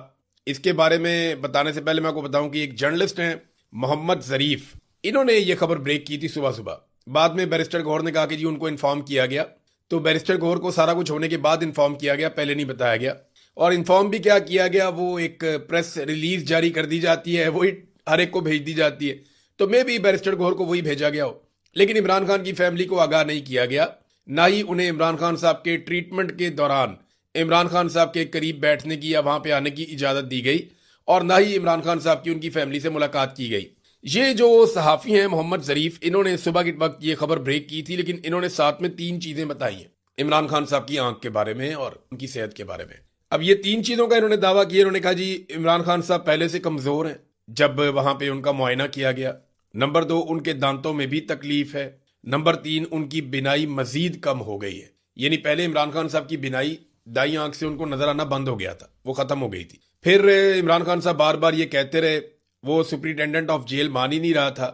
A: इसके बारे में बताने से पहले मैं आपको बताऊं कि एक जर्नलिस्ट हैं मोहम्मद जरीफ, इन्होंने ये खबर ब्रेक की थी सुबह सुबह। बाद में बैरिस्टर गौहर ने कहा कि जी उनको इन्फॉर्म किया गया, तो बैरिस्टर गौहर को सारा कुछ होने के बाद इन्फॉर्म किया गया, पहले नहीं बताया गया। और इन्फॉर्म भी क्या किया गया, वो एक प्रेस रिलीज जारी कर दी जाती है, वही हर एक को भेज दी जाती है, तो मे भी बैरिस्टर गौहर को वही भेजा गया हो, लेकिन इमरान खान की फैमिली को आगाह नहीं किया गया। ना ही उन्हें इमरान खान साहब के ट्रीटमेंट के दौरान इमरान खान साहब के करीब बैठने की या वहां पे आने की इजाजत दी गई, और ना ही इमरान खान साहब की उनकी फैमिली से मुलाकात की गई। ये जो सहाफी हैं मोहम्मद जरीफ, इन्होंने सुबह के वक्त ये खबर ब्रेक की थी, लेकिन इन्होंने साथ में 3 चीजें बताई हैं इमरान खान साहब की आंख के बारे में और उनकी सेहत के बारे में। अब ये 3 चीजों का इन्होंने दावा किया। इन्होंने कहा जी इमरान खान साहब पहले से कमजोर हैं जब वहां पे उनका मुआयना किया गया। नंबर 2, उनके दांतों में भी तकलीफ है। नंबर 3, उनकी बिनाई मजीद कम हो गई है। यानी पहले इमरान खान साहब की बिनाई दाई आंख से उनको नजर आना बंद हो गया था, वो खत्म हो गई थी। फिर इमरान खान साहब बार बार ये कहते रहे, वो सुप्रिंटेंडेंट ऑफ जेल मान ही नहीं रहा था।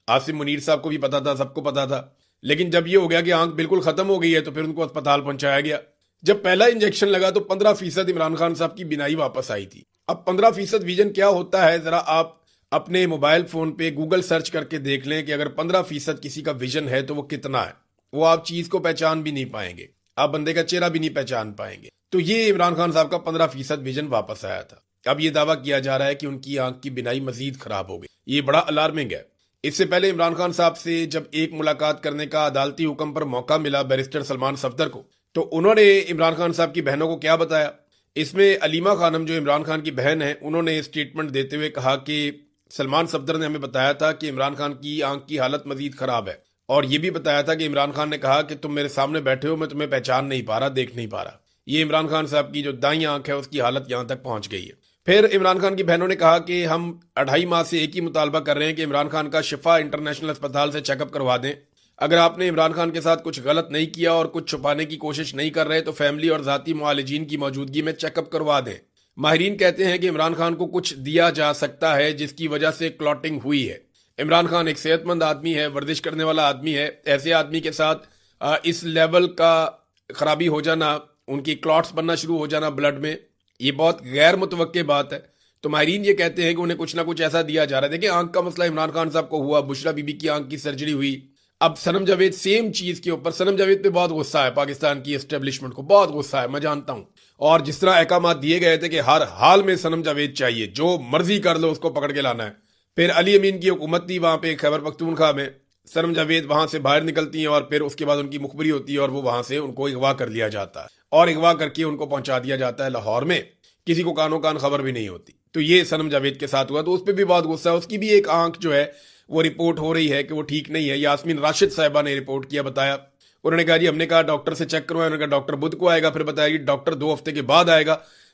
A: आसिम मुनीर साहब को भी पता था, सबको पता था, लेकिन जब ये हो गया कि आंख बिल्कुल खत्म हो गई है तो फिर उनको अस्पताल पहुंचाया गया। जब पहला इंजेक्शन लगा तो 15% इमरान खान साहब की बिनाई वापस आई थी। अब 15% विजन क्या होता है, जरा आप अपने मोबाइल फोन पे गूगल सर्च करके देख लें कि अगर 15% किसी का विजन है तो वो कितना है। वो आप चीज को पहचान भी नहीं पाएंगे, आप बंदे का चेहरा भी नहीं पहचान पाएंगे। तो ये इमरान खान साहब का 15% विजन वापस आया था। अब ये दावा किया जा रहा है कि उनकी आंख की बिनाई मजीद खराब हो गई। ये बड़ा अलार्मिंग है। इससे पहले इमरान खान साहब से जब एक मुलाकात करने का अदालती हुक्म पर मौका मिला बैरिस्टर सलमान सफदर को, तो उन्होंने इमरान खान साहब की बहनों को क्या बताया। इसमें अलीमा खानम जो इमरान खान की बहन है, उन्होंने स्टेटमेंट देते हुए कहा कि सलमान सफदर ने हमें बताया था कि इमरान खान की आंख की हालत मजीद खराब है, और ये भी बताया था कि इमरान खान ने कहा कि तुम मेरे सामने बैठे हो, मैं तुम्हें पहचान नहीं पा रहा, देख नहीं पा रहा। ये इमरान खान साहब की जो दाई आंख है उसकी हालत यहां तक पहुंच गई है। फिर इमरान खान की बहनों ने कहा कि हम 2.5 माह से एक ही मुतालबा कर रहे हैं कि इमरान खान का शिफा इंटरनेशनल अस्पताल से चेकअप करवा दें। अगर आपने इमरान खान के साथ कुछ गलत नहीं किया और कुछ छुपाने की कोशिश नहीं कर रहे तो फैमिली और जाती मुआलिजीन की मौजूदगी में चेकअप करवा दें। माहिरीन कहते हैं कि इमरान खान को कुछ दिया जा सकता है जिसकी वजह से क्लॉटिंग हुई है। इमरान खान एक सेहतमंद आदमी है, वर्जिश करने वाला आदमी है। ऐसे आदमी के साथ इस लेवल का खराबी हो जाना, उनकी क्लॉट्स बनना शुरू हो जाना ब्लड में, ये बहुत गैर मुतवक्के बात है। तो माहिरीन ये कहते हैं कि उन्हें कुछ ना कुछ ऐसा दिया जा रहा है। देखिए, आंख का मसला इमरान खान साहब को हुआ, बुशरा बीबी की आंख की सर्जरी हुई। अब सनम जावेद सेम चीज के ऊपर, सनम जावेद पे बहुत गुस्सा है, पाकिस्तान की एस्टेब्लिशमेंट को बहुत गुस्सा है, मैं जानता हूं। और जिस तरह अहकामात दिए गए थे कि हर हाल में सनम जावेद चाहिए, जो मर्जी कर लो उसको पकड़ के लाना है। फिर अली अमीन की हुकूमत थी वहां पे खैबर पख्तूनख्वा में, सनम जावेद वहां से बाहर निकलती हैं और फिर उसके बाद उनकी मुखबरी होती है और वो वहां से उनको अगवा कर लिया जाता है और अगवा करके उनको पहुंचा दिया जाता है लाहौर में। किसी को कानो कान खबर भी नहीं होती। तो ये सनम जावेद के साथ हुआ, तो उस पर भी बहुत गुस्सा है। उसकी भी एक आंख जो है वो रिपोर्ट हो रही है कि वो ठीक नहीं है। यास्मीन राशिद साहिबा ने रिपोर्ट किया, बताया, उन्होंने कहा जी हमने कहा डॉक्टर से चेक करवाया, उन्होंने कहा डॉक्टर बुध को आएगा। फिर बताया कि डॉक्टर 2 हफ्ते के बाद आएगा,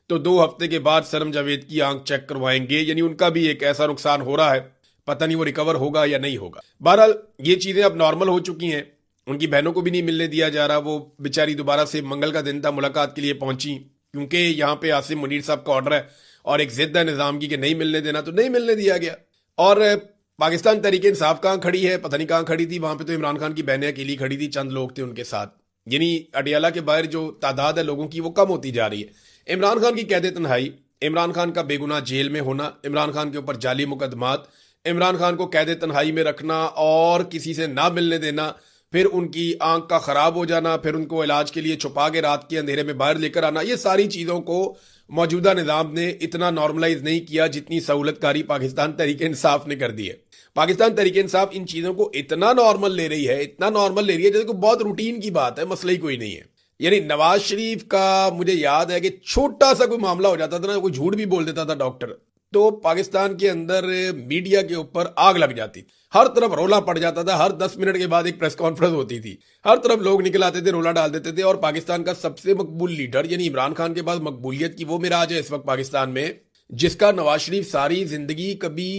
A: तो 2 हफ्ते के बाद सनम जावेद की आंख चेक करवाएंगे। यानी उनका भी एक ऐसा नुकसान हो रहा है, पता नहीं वो रिकवर होगा या नहीं होगा। बहरहाल ये चीजें अब नॉर्मल हो चुकी हैं। उनकी बहनों को भी नहीं मिलने दिया जा रहा। वो बेचारी दोबारा से, मंगल का दिन था, मुलाकात के लिए पहुंची, क्योंकि यहाँ पे आसिम मुनीर साहब का ऑर्डर है और एक जिद है निजाम की कि नहीं मिलने देना, तो नहीं मिलने दिया गया। और पाकिस्तान तहरीक इंसाफ कहाँ खड़ी है, पता नहीं कहाँ खड़ी थी, वहां पे तो इमरान खान की बहनें अकेली खड़ी थी, चंद लोग थे उनके साथ। यानी अडियाला के बाहर जो तादाद है लोगों की वो कम होती जा रही है। इमरान खान की कैद तन्हाई, इमरान खान का बेगुनाह जेल में होना, इमरान खान के ऊपर जाली मुकदमात, इमरान खान को कैद तन्हाई में रखना और किसी से ना मिलने देना, फिर उनकी आंख का खराब हो जाना, फिर उनको इलाज के लिए छुपा के रात के अंधेरे में बाहर लेकर आना, ये सारी चीजों को मौजूदा निजाम ने इतना नॉर्मलाइज नहीं किया जितनी सहूलतकारी पाकिस्तान तहरीक इंसाफ ने कर दी है। पाकिस्तान तहरीक इंसाफ इन चीजों को इतना नॉर्मल ले रही है, इतना नॉर्मल ले रही है जैसे कोई बहुत रूटीन की बात है, मसला ही कोई नहीं है। यानी नवाज शरीफ का मुझे याद है कि छोटा सा कोई मामला हो जाता था ना, कोई झूठ भी बोल देता था डॉक्टर, तो पाकिस्तान के अंदर मीडिया के ऊपर आग लग जाती, हर तरफ रोला पड़ जाता था, हर 10 मिनट के बाद एक प्रेस कॉन्फ्रेंस होती थी, हर तरफ लोग निकल आते थे, रोला डाल देते थे। और पाकिस्तान का सबसे मकबूल लीडर यानी इमरान खान के पास मकबूलियत की वो मिराज है इस वक्त पाकिस्तान में, जिसका नवाज शरीफ सारी जिंदगी कभी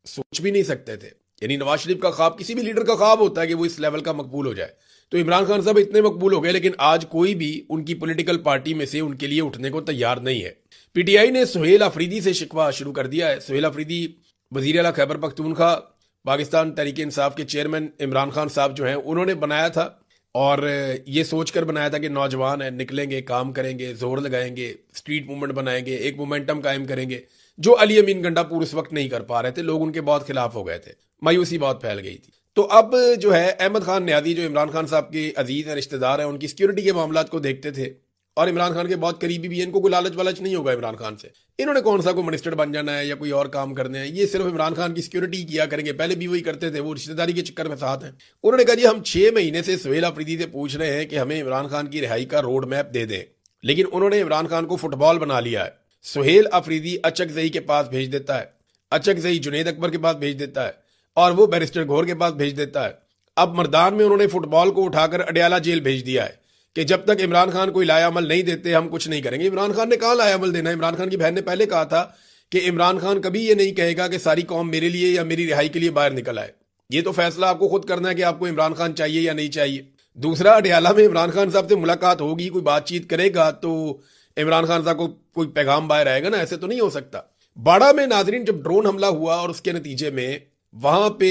A: सोच भी नहीं सकते थे। यानी नवाज शरीफ का ख्वाब, किसी भी लीडर का ख्वाब होता है कि वो इस लेवल का मकबूल हो जाए, तो इमरान खान साहब इतने मकबूल हो गए, लेकिन आज कोई भी उनकी पॉलिटिकल पार्टी में से उनके लिए उठने को तैयार नहीं है। पीटीआई ने सुहेल अफरीदी से शिकवा शुरू कर दिया है। सुहेल अफरीदी वजीर आला खैबर पख्तूनख्वा, पाकिस्तान तहरीक इंसाफ के चेयरमैन इमरान खान साहब जो हैं उन्होंने बनाया था, और ये सोचकर बनाया था कि नौजवान है, निकलेंगे, काम करेंगे, जोर लगाएंगे, स्ट्रीट मूवमेंट बनाएंगे, एक मोमेंटम कायम करेंगे, जो अली अमीन गंडापुर उस वक्त नहीं कर पा रहे थे। लोग उनके बहुत खिलाफ हो गए थे, मायूसी बहुत फैल गई थी। तो अब जो है अहमद खान न्याजी जो इमरान खान साहब के अजीज हैं, रिश्तेदार हैं, उनकी सिक्योरिटी के मामला को देखते थे और इमरान खान के बहुत करीबी भी हैं। इनको कोई लालच वालच नहीं होगा इमरान खान से, इन्होंने कौन सा कोई मिनिस्टर बन जाना है या कोई और काम करने हैं, ये सिर्फ इमरान खान की सिक्योरिटी किया करेंगे। पहले भी वही करते थे, वो रिश्तेदारी के चक्कर में साथ हैं। उन्होंने कहा जी हम 6 महीने से सुहेल अफरीदी से पूछ रहे हैं कि हमें इमरान खान की रिहाई का रोड मैप दे दें, लेकिन उन्होंने इमरान खान को फुटबॉल बना लिया है। सुहेल अफरीदी अचकजई के पास भेज देता है, अचकजई जुनेद अकबर के पास भेज देता है, और वो बैरिस्टर घोर के पास भेज देता है। अब मर्दान में उन्होंने फुटबॉल को उठाकर अडियाला जेल भेज दिया है कि जब तक इमरान खान कोई लाया अमल नहीं देते हम कुछ नहीं करेंगे। इमरान खान ने कहा लाया अमल देना है? इमरान खान की बहन ने पहले कहा था कि इमरान खान कभी ये नहीं कहेगा कि सारी कौम मेरे लिए या मेरी रिहाई के लिए बाहर निकल आए। ये तो फैसला आपको खुद करना है कि आपको इमरान खान चाहिए या नहीं चाहिए। दूसरा, अडियाला में इमरान खान साहब से मुलाकात होगी, कोई बातचीत करेगा तो इमरान खान साहब को कोई पैगाम बाहर आएगा ना, ऐसे तो नहीं हो सकता। बाड़ा में नाजरीन जब ड्रोन हमला हुआ और उसके नतीजे में वहां पे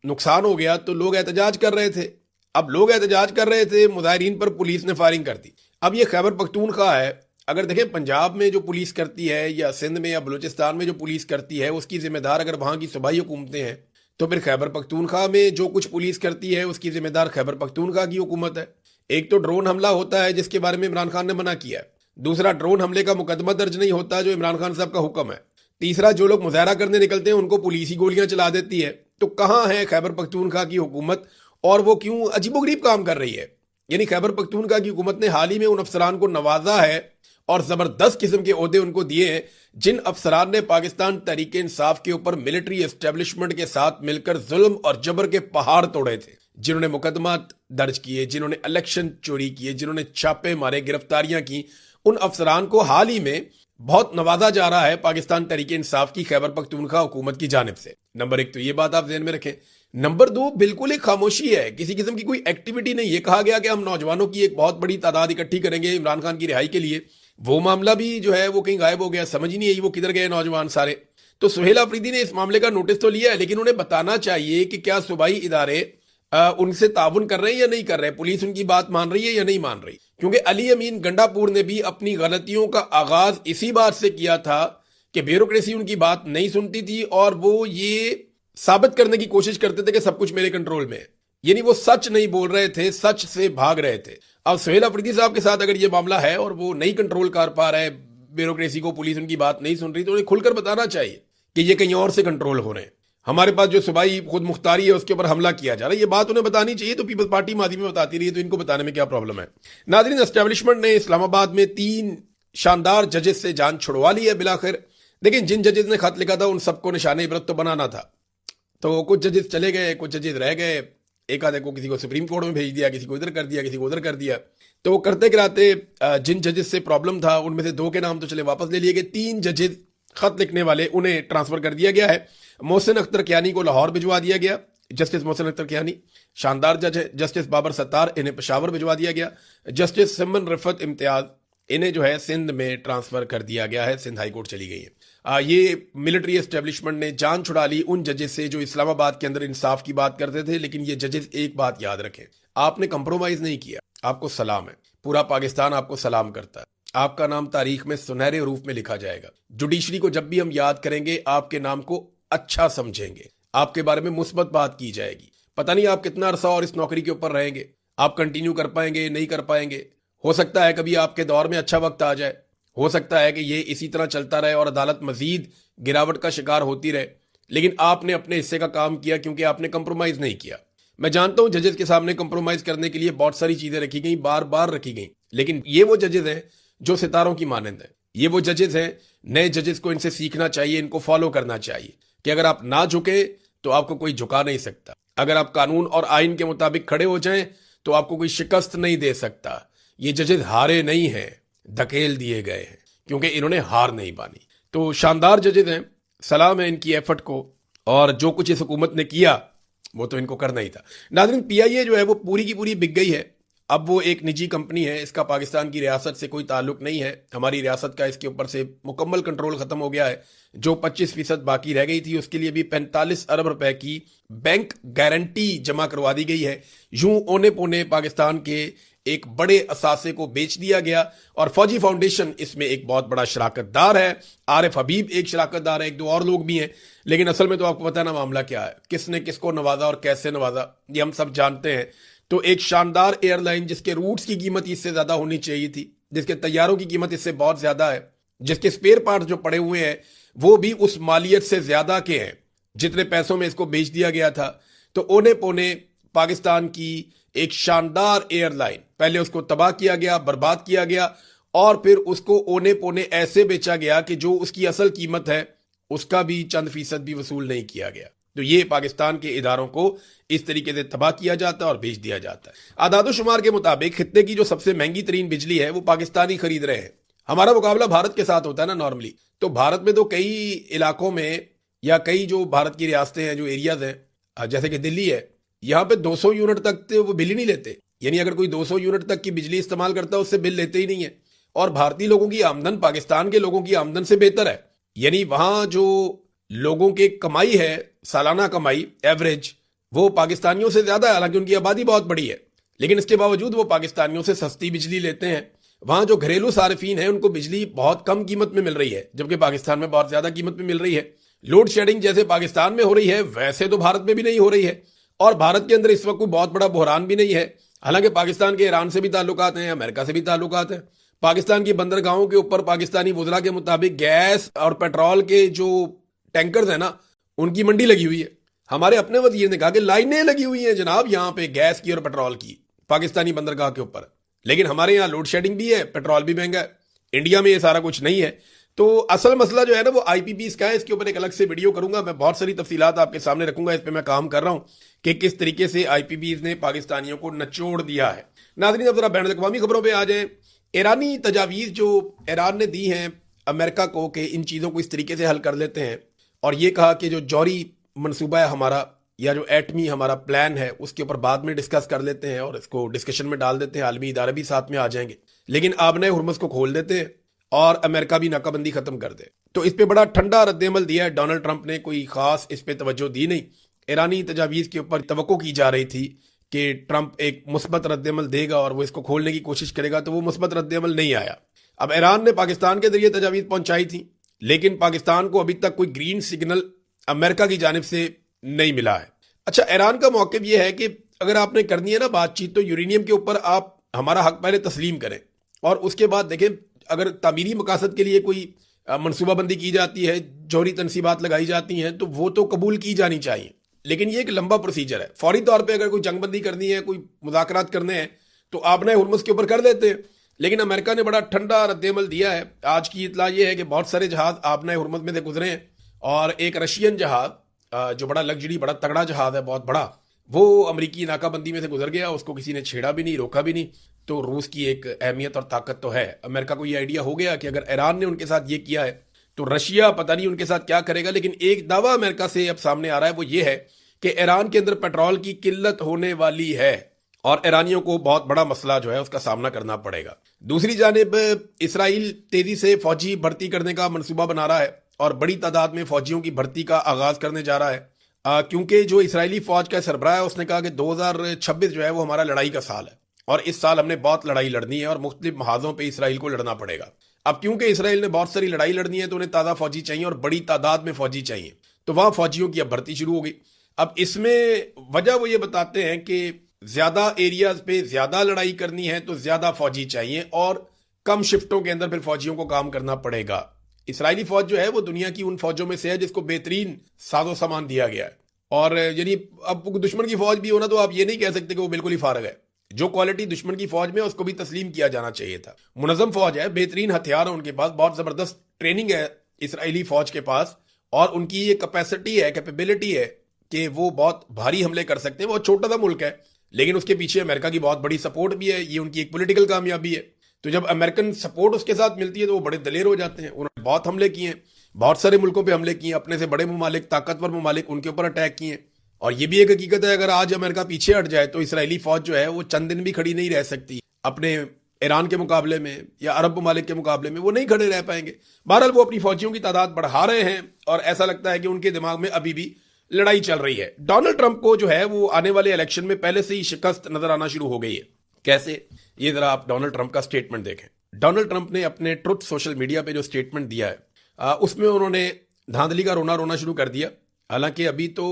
A: नुकसान हो गया तो लोग एहतजाज कर रहे थे। अब लोग एहतजाज कर रहे थे, मुजाहिरीन पर पुलिस ने फायरिंग कर दी। अब ये खैबर पख्तूनख्वा है, अगर देखें पंजाब में जो पुलिस करती है या सिंध में या बलूचिस्तान में जो पुलिस करती है उसकी जिम्मेदार अगर वहां की सूबाई हुकूमतें हैं, तो फिर खैबर पख्तूनख्वा में जो कुछ पुलिस करती है उसकी जिम्मेदार खैबर पख्तूनख्वा की हुकूमत है। एक तो ड्रोन हमला होता है जिसके बारे में इमरान खान ने मना किया है। दूसरा, ड्रोन हमले का मुकदमा दर्ज नहीं होता जो इमरान खान साहब का हुक्म है। तीसरा, जो लोग मुजाहरा करने निकलते हैं उनको पुलिस ही गोलियां चला देती है। तो कहां है खैबर पख्तूनख्वा की हुकूमत और वो क्यों अजीबोगरीब काम कर रही है? यानी खैबर पख्तूनख्वा की हुकूमत ने हाल ही में उन अफसरान को नवाजा है और जबरदस्त किस्म के ओहदे उनको दिए हैं जिन अफसरान ने पाकिस्तान तहरीक इंसाफ के ऊपर मिलिट्री एस्टेब्लिशमेंट के साथ मिलकर जुल्म और जबर के पहाड़ तोड़े थे, जिन्होंने मुकदमा दर्ज किए, जिन्होंने इलेक्शन चोरी किए, जिन्होंने छापे मारे, गिरफ्तारियां की। उन अफसरान को हाल ही में बहुत नवाजा जा रहा है पाकिस्तान तहरीक इंसाफ की खैबर पख्तूनख्वा हुकूमत की जानिब से। नंबर 1 तो ये बात आप ध्यान में रखें। नंबर 2, बिल्कुल एक खामोशी है, किसी किस्म की कोई एक्टिविटी नहीं। ये कहा गया कि हम नौजवानों की एक बहुत बड़ी तादाद इकट्ठी करेंगे इमरान खान की रिहाई के लिए, वो मामला भी जो है वो कहीं गायब हो गया, समझ ही नहीं आई वो किधर गए नौजवान सारे। तो सुहेल अफरीदी ने इस मामले का नोटिस तो लिया है, लेकिन उन्हें बताना चाहिए कि क्या सूबाई इदारे उनसे ताउन कर रहे हैं या नहीं कर रहे, पुलिस उनकी बात मान रही है या नहीं मान रही। क्योंकि अली अमीन गंडापुर ने भी अपनी गलतियों का आगाज इसी बात से किया था कि ब्यूरोक्रेसी उनकी बात नहीं सुनती थी और वो ये साबित करने की कोशिश करते थे कि सब कुछ मेरे कंट्रोल में है। यानी वो सच नहीं बोल रहे थे, सच से भाग रहे थे। अब सुहेल अफरीदी साहब के साथ अगर ये मामला है और वो नहीं कंट्रोल कर पा रहे ब्यूरोक्रेसी को, पुलिस उनकी बात नहीं सुन रही, तो उन्हें खुलकर बताना चाहिए कि ये कहीं और से कंट्रोल हो रहे हैं। हमारे पास जो सूबाई खुद मुख्तारी है उसके ऊपर हमला किया जा रहा है, ये बात उन्हें बतानी चाहिए। तो पीपल्स पार्टी माजी में बताती रही है, तो इनको बताने में क्या प्रॉब्लम है? नाज़रीन, एस्टेब्लिशमेंट ने इस्लामाबाद में 3 शानदार जजेस से जान छुड़वा ली है बिलाखिर। लेकिन जिन जजेस ने खत लिखा था उन सबको निशाने इबरत तो बनाना था, तो कुछ जजेस चले गए, कुछ जजेस रह गए। एक आधे को किसी को सुप्रीम कोर्ट में भेज दिया, किसी को इधर कर दिया, किसी को उधर कर दिया। तो वो करते कराते जिन जजेस से प्रॉब्लम था उनमें से 2 के नाम तो चले वापस ले लिए गए। 3 जजेस खत लिखने वाले उन्हें ट्रांसफर कर दिया गया है। मोहसिन अख्तर कियानी को लाहौर भिजवा दिया गया, जस्टिस मोहसिन अख्तर कियानी शानदार जज है। जस्टिस बाबर सत्तार, इन्हें पेशावर भिजवा दिया गया। जस्टिस सिमन रिफत इम्तियाज, इन्हें जो है सिंध में ट्रांसफर कर दिया गया है, सिंध हाईकोर्ट चली गई है। ये मिलिट्री एस्टेब्लिशमेंट ने जान छुड़ा ली उन जजेस से जो इस्लामाबाद के अंदर इंसाफ की बात करते थे। लेकिन ये जजेस एक बात याद रखें, आपने कंप्रोमाइज नहीं किया, आपको सलाम है, पूरा पाकिस्तान आपको सलाम करता है, आपका नाम तारीख में सुनहरे रूप में लिखा जाएगा। जुडिशरी को जब भी हम याद करेंगे आपके नाम को अच्छा समझेंगे, आपके बारे में मुस्बत बात की जाएगी। पता नहीं आप कितना अरसा और इस नौकरी के ऊपर रहेंगे, आप कंटिन्यू कर पाएंगे नहीं कर पाएंगे। हो सकता है कभी आपके दौर में अच्छा वक्त आ जाए, हो सकता है कि ये इसी तरह चलता रहे और अदालत मजीद गिरावट का शिकार होती रहे, लेकिन आपने अपने हिस्से का काम किया क्योंकि आपने कंप्रोमाइज नहीं किया। मैं जानता हूं जजेस के सामने कंप्रोमाइज करने के लिए बहुत सारी चीजें रखी गई, बार बार रखी गई, लेकिन ये वो जजेस हैं जो सितारों की मानंद है। ये वो जजेस हैं, नए जजेस को इनसे सीखना चाहिए, इनको फॉलो करना चाहिए कि अगर आप ना झुके तो आपको कोई झुका नहीं सकता। अगर आप कानून और आइन के मुताबिक खड़े हो जाएं तो आपको कोई शिकस्त नहीं दे सकता। ये जजेस हारे नहीं हैं, धकेल दिए गए हैं क्योंकि इन्होंने हार नहीं मानी। तो शानदार जजेस हैं, सलाम है इनकी एफर्ट को, और जो कुछ इस हुकूमत ने किया वो तो इनको करना ही था। नाज़रीन, पीआईए जो है वो पूरी की पूरी बिक गई है। अब वो एक निजी कंपनी है, इसका पाकिस्तान की रियासत से कोई ताल्लुक नहीं है। हमारी रियासत का इसके ऊपर से मुकम्मल कंट्रोल खत्म हो गया है। जो 25% बाकी रह गई थी उसके लिए भी 45 अरब रुपए की बैंक गारंटी जमा करवा दी गई है। यूं ओने पोने पाकिस्तान के एक बड़े असासे को बेच दिया गया, और फौजी फाउंडेशन इसमें एक बहुत बड़ा शराकतदार है। आरिफ हबीब एक शराकतदार है, एक दो और लोग भी हैं, लेकिन असल में तो आपको पता है ना मामला क्या है, किसने किसको नवाजा और कैसे नवाजा ये हम सब जानते हैं। तो एक शानदार एयरलाइन जिसके रूट्स की कीमत इससे ज्यादा होनी चाहिए थी, जिसके तैयारों की कीमत इससे बहुत ज्यादा है, जिसके स्पेयर पार्ट जो पड़े हुए हैं वो भी उस मालियत से ज्यादा के हैं जितने पैसों में इसको बेच दिया गया था। तो ओने पोने पाकिस्तान की एक शानदार एयरलाइन, पहले उसको तबाह किया गया, बर्बाद किया गया, और फिर उसको ओने पोने ऐसे बेचा गया कि जो उसकी असल कीमत है उसका भी चंद फीसद भी वसूल नहीं किया गया। तो ये पाकिस्तान के इदारों को इस तरीके से तबाह किया जाता है और बेच दिया जाता है। आदादोशुमार के मुताबिक खित्ते की जो सबसे महंगी तरीन बिजली है वो पाकिस्तानी खरीद रहे हैं। हमारा मुकाबला भारत के साथ होता है ना नॉर्मली, तो भारत में तो कई इलाकों में या कई जो भारत की रियासतें हैं, जो एरियाज हैं, जैसे कि दिल्ली है, यहाँ पे 200 यूनिट तक तो वो बिल ही नहीं लेते। यानी अगर कोई 200 यूनिट तक की बिजली इस्तेमाल करता है उससे बिल लेते ही नहीं है। और भारतीय लोगों की आमदन पाकिस्तान के लोगों की आमदन से बेहतर है। यानी वहां जो लोगों के कमाई है, सालाना कमाई एवरेज, वो पाकिस्तानियों से ज्यादा है। हालांकि उनकी आबादी बहुत बड़ी है, लेकिन इसके बावजूद वो पाकिस्तानियों से सस्ती बिजली लेते हैं। वहां जो घरेलू सार्फिन है उनको बिजली बहुत कम कीमत में मिल रही है, जबकि पाकिस्तान में बहुत ज्यादा कीमत में मिल रही है। लोड शेडिंग जैसे पाकिस्तान में हो रही है वैसे तो भारत में भी नहीं हो रही है, और भारत के अंदर इस वक्त कोई बहुत बड़ा बहरान भी नहीं है। हालांकि पाकिस्तान के ईरान से भी ताल्लुकात हैं, अमेरिका से भी ताल्लुकात हैं। पाकिस्तान की बंदरगाहों के ऊपर पाकिस्तानी वुज़रा के मुताबिक गैस और पेट्रोल के जो टैंकर्स हैं ना, उनकी मंडी लगी हुई है। हमारे अपने वजीर ने कहा कि लाइनें लगी हुई हैं जनाब यहाँ पे गैस की और पेट्रोल की पाकिस्तानी बंदरगाह के ऊपर। लेकिन हमारे यहाँ लोड शेडिंग भी है, पेट्रोल भी महंगा है। इंडिया में ये सारा कुछ नहीं है। तो असल मसला जो है ना वो आईपीपीज का है। इसके ऊपर एक अलग से वीडियो करूंगा, मैं बहुत सारी तफसीलात आपके सामने रखूंगा। इस पे मैं काम कर रहा हूं कि किस तरीके से आईपीपीज ने पाकिस्तानियों को नचोड़ दिया है। नाज़रीन, अब जरा बैन अल-अक़वामी खबरों पे आ जाए। ईरानी तजावीज़ जो ईरान ने दी हैं अमेरिका को कि इन चीज़ों को इस तरीके से हल कर लेते हैं, और ये कहा कि जो जौहरी मनसूबा है हमारा या जो एटमी हमारा प्लान है उसके ऊपर बाद में डिस्कस कर लेते हैं और इसको डिस्कशन में डाल देते हैं, आलमी इदारे भी साथ में आ जाएंगे, लेकिन आबने हुर्मुज़ को खोल देते हैं और अमेरिका भी नाकाबंदी खत्म कर दे। तो इस पे बड़ा ठंडा रद्देमल दिया है डोनाल्ड ट्रंप ने, कोई खास इस पे तवज्जो दी नहीं। ईरानी तजावीज़ के ऊपर तवक्को की जा रही थी कि ट्रंप एक मुस्बत रद्देमल देगा और वो इसको खोलने की कोशिश करेगा, तो वो मुस्बत रद्देमल नहीं आया। अब ईरान ने पाकिस्तान के जरिए तजावीज़ पहुंचाई थी, लेकिन पाकिस्तान को अभी तक कोई ग्रीन सिग्नल अमेरिका की जानिब से नहीं मिला है। अच्छा, ईरान का मौक़िफ़ ये है कि अगर आपने करनी है ना बातचीत, तो यूरेनियम के ऊपर आप हमारा हक पहले तस्लीम करें और उसके बाद देखें अगर तामीरी मकासद के लिए कोई मनसूबाबंदी की जाती है, जौहरी तनसीबात लगाई जाती हैं, तो वो तो कबूल की जानी चाहिए। लेकिन ये एक लंबा प्रोसीजर है। फौरी तौर पे अगर कोई जंगबंदी करनी है, कोई मुज़ाकरात करने हैं, तो आपने हुर्मुज़ के ऊपर कर देते हैं। लेकिन अमेरिका ने बड़ा ठंडा रद्देमल दिया है। आज की इतला ये है कि बहुत सारे जहाज आपने हुर्मुज़ में से गुजरे हैं, और एक रशियन जहाज जो बड़ा लग्जरी बड़ा तगड़ा जहाज है, बहुत बड़ा, वो अमरीकी नाकाबंदी में से गुजर गया। उसको किसी ने छेड़ा भी नहीं, रोका भी नहीं। तो रूस की एक अहमियत और ताकत तो है। अमेरिका को ये आइडिया हो गया कि अगर ईरान ने उनके साथ ये किया है तो रशिया पता नहीं उनके साथ क्या करेगा। लेकिन एक दावा अमेरिका से अब सामने आ रहा है, वो ये है कि ईरान के अंदर पेट्रोल की किल्लत होने वाली है और ईरानियों को बहुत बड़ा मसला जो है उसका सामना करना पड़ेगा। दूसरी जानिब इसराइल तेजी से फौजी भर्ती करने का मंसूबा बना रहा है और बड़ी तादाद में फौजियों की भर्ती का आगाज करने जा रहा है, क्योंकि जो इसराइली फौज का सरबराह है उसने कहा कि 2026 जो है वो हमारा लड़ाई का साल है और इस साल हमने बहुत लड़ाई लड़नी है और मुख्तलिफ महाजों पर इसराइल को लड़ना पड़ेगा। अब क्योंकि इसराइल ने बहुत सारी लड़ाई लड़नी है तो उन्हें ताज़ा फौजी चाहिए और बड़ी तादाद में फौजी चाहिए, तो वहां फौजियों की अब भर्ती शुरू हो गई। अब इसमें वजह वो ये बताते हैं कि ज्यादा एरियाज पे ज्यादा लड़ाई करनी है तो ज्यादा फौजी चाहिए और कम शिफ्टों के अंदर फिर फौजियों को काम करना पड़ेगा। इसराइली फौज जो है वो दुनिया की उन फौजों में से है जिसको बेहतरीन साजो सामान दिया गया है और यानी अब दुश्मन की फौज भी हो ना तो आप ये नहीं कह सकते कि वो बिल्कुल ही फारग है। जो क्वालिटी दुश्मन की फौज में है उसको भी तस्लीम किया जाना चाहिए था। मुनज़्ज़म फौज है, बेहतरीन हथियार है उनके पास, बहुत जबरदस्त ट्रेनिंग है इसराइली फौज के पास और उनकी ये कैपेसिटी है, कैपेबिलिटी है कि वो बहुत भारी हमले कर सकते हैं। वो छोटा सा मुल्क है लेकिन उसके पीछे अमेरिका की बहुत बड़ी सपोर्ट भी है, ये उनकी एक पॉलिटिकल कामयाबी है। तो जब अमेरिकन सपोर्ट उसके साथ मिलती है तो वो बड़े दलेर हो जाते हैं। उन्होंने बहुत हमले किए हैं, बहुत सारे मुल्कों पे हमले किए, अपने से बड़े ममालिक, ताकतवर ममालिक, उनके ऊपर अटैक किए। और ये भी एक हकीकत है, अगर आज अमेरिका पीछे हट जाए तो इसराइली फौज जो है वो चंद दिन भी खड़ी नहीं रह सकती अपने ईरान के मुकाबले में या अरब ममालिक के मुकाबले में, वो नहीं खड़े रह पाएंगे। बहरहाल वो अपनी फौजियों की तादाद बढ़ा रहे हैं और ऐसा लगता है कि उनके दिमाग में अभी भी लड़ाई चल रही है। डोनाल्ड ट्रंप को जो है वो आने वाले इलेक्शन में पहले से ही शिकस्त नजर आना शुरू हो गई है। कैसे, ये जरा आप डोनाल्ड ट्रंप का स्टेटमेंट देखें। डोनाल्ड ट्रंप ने अपने ट्रुथ सोशल मीडिया पे जो स्टेटमेंट दिया है उसमें उन्होंने धांधली का रोना रोना शुरू कर दिया। हालांकि अभी तो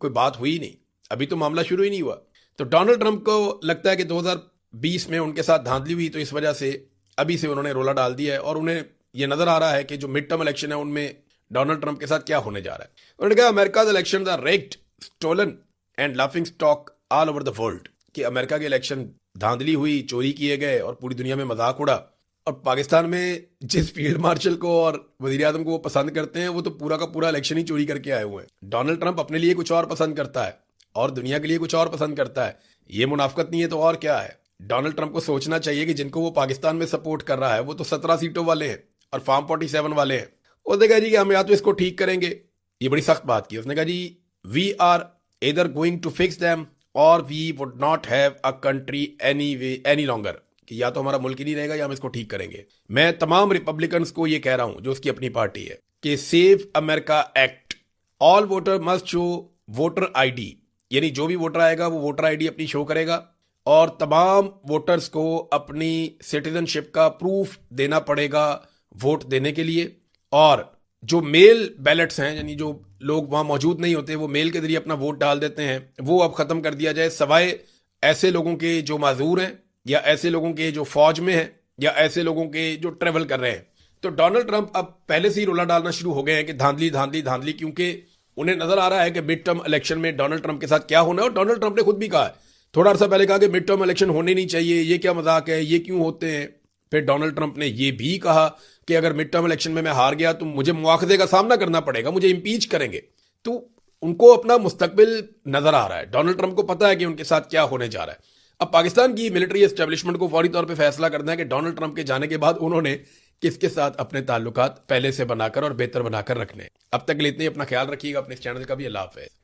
A: कोई बात हुई नहीं, अभी तो मामला शुरू ही नहीं हुआ। तो डोनाल्ड ट्रंप को लगता है कि 2020 में उनके साथ धांधली हुई तो इस वजह से अभी से उन्होंने रोला डाल दिया है और उन्हें यह नजर आ रहा है कि जो मिड टर्म इलेक्शन है उनमें डोनाल्ड ट्रंप के साथ क्या होने जा रहा है। उन्होंने कहा America's elections are rigged, stolen and laughing stock all over the world, कि अमेरिका के इलेक्शन धांधली हुई, चोरी किए गए और पूरी दुनिया में मजाक उड़ा। और पाकिस्तान में जिस फील्ड मार्शल को और वजीर आजम को वो पसंद करते हैं वो तो पूरा का पूरा इलेक्शन ही चोरी करके आए हुए हैं। डोनाल्ड ट्रंप अपने लिए कुछ और पसंद करता है और दुनिया के लिए कुछ और पसंद करता है। ये मुनाफकत नहीं है तो और क्या है। डोनाल्ड ट्रंप को सोचना चाहिए कि जिनको वो पाकिस्तान में सपोर्ट कर रहा है वो तो 17 सीटों वाले हैं और फार्म 47 वाले हैं। उसने कहा जी कि हम या तो इसको ठीक करेंगे, ये बड़ी सख्त बात की। उसने कहा जी we are either going to fix them और we would not have a country any longer, कि या तो हमारा मुल्क ही नहीं रहेगा या हम इसको ठीक करेंगे। मैं तमाम रिपब्लिकन्स को ये कह रहा हूं जो उसकी अपनी पार्टी है कि save America act, all voter must show voter ID, यानी जो भी वोटर आएगा वो वोटर आईडी अपनी शो करेगा और तमाम वोटर्स को अपनी सिटीजनशिप का प्रूफ देना पड़ेगा वोट देने के लिए। और जो मेल बैलेट्स हैं, यानी जो लोग वहां मौजूद नहीं होते वो मेल के जरिए अपना वोट डाल देते हैं, वो अब खत्म कर दिया जाए, सवाए ऐसे लोगों के जो माजूर हैं या ऐसे लोगों के जो फौज में हैं या ऐसे लोगों के जो ट्रेवल कर रहे हैं। तो डोनाल्ड ट्रंप अब पहले से ही रोला डालना शुरू हो गए हैं कि धांधली धांधली धांधली, क्योंकि उन्हें नजर आ रहा है कि मिड टर्म इलेक्शन में डोनाल्ड ट्रंप के साथ क्या होना है। और डोनाल्ड ट्रंप ने खुद भी कहा है, थोड़ा अर्सा पहले कहा कि मिड टर्म इलेक्शन होने नहीं चाहिए, ये क्या मजाक है, ये क्यों होते हैं। फिर डोनाल्ड ट्रंप ने ये भी कहा कि अगर मिड टर्म इलेक्शन में मैं हार गया तो मुझे मुआखजे का सामना करना पड़ेगा, मुझे इंपीच करेंगे। तो उनको अपना मुस्तकबिल नजर आ रहा है। डोनाल्ड ट्रंप को पता है कि उनके साथ क्या होने जा रहा है। अब पाकिस्तान की मिलिट्री एस्टेब्लिशमेंट को फौरी तौर पे फैसला करना है कि डोनाल्ड ट्रंप के जाने के बाद उन्होंने किसके साथ अपने ताल्लुकात पहले से बनाकर और बेहतर बनाकर रखने। अब तक के लिए इतने, अपना ख्याल रखिएगा, अपने इस चैनल का भी। अल्लाह हाफ़िज़।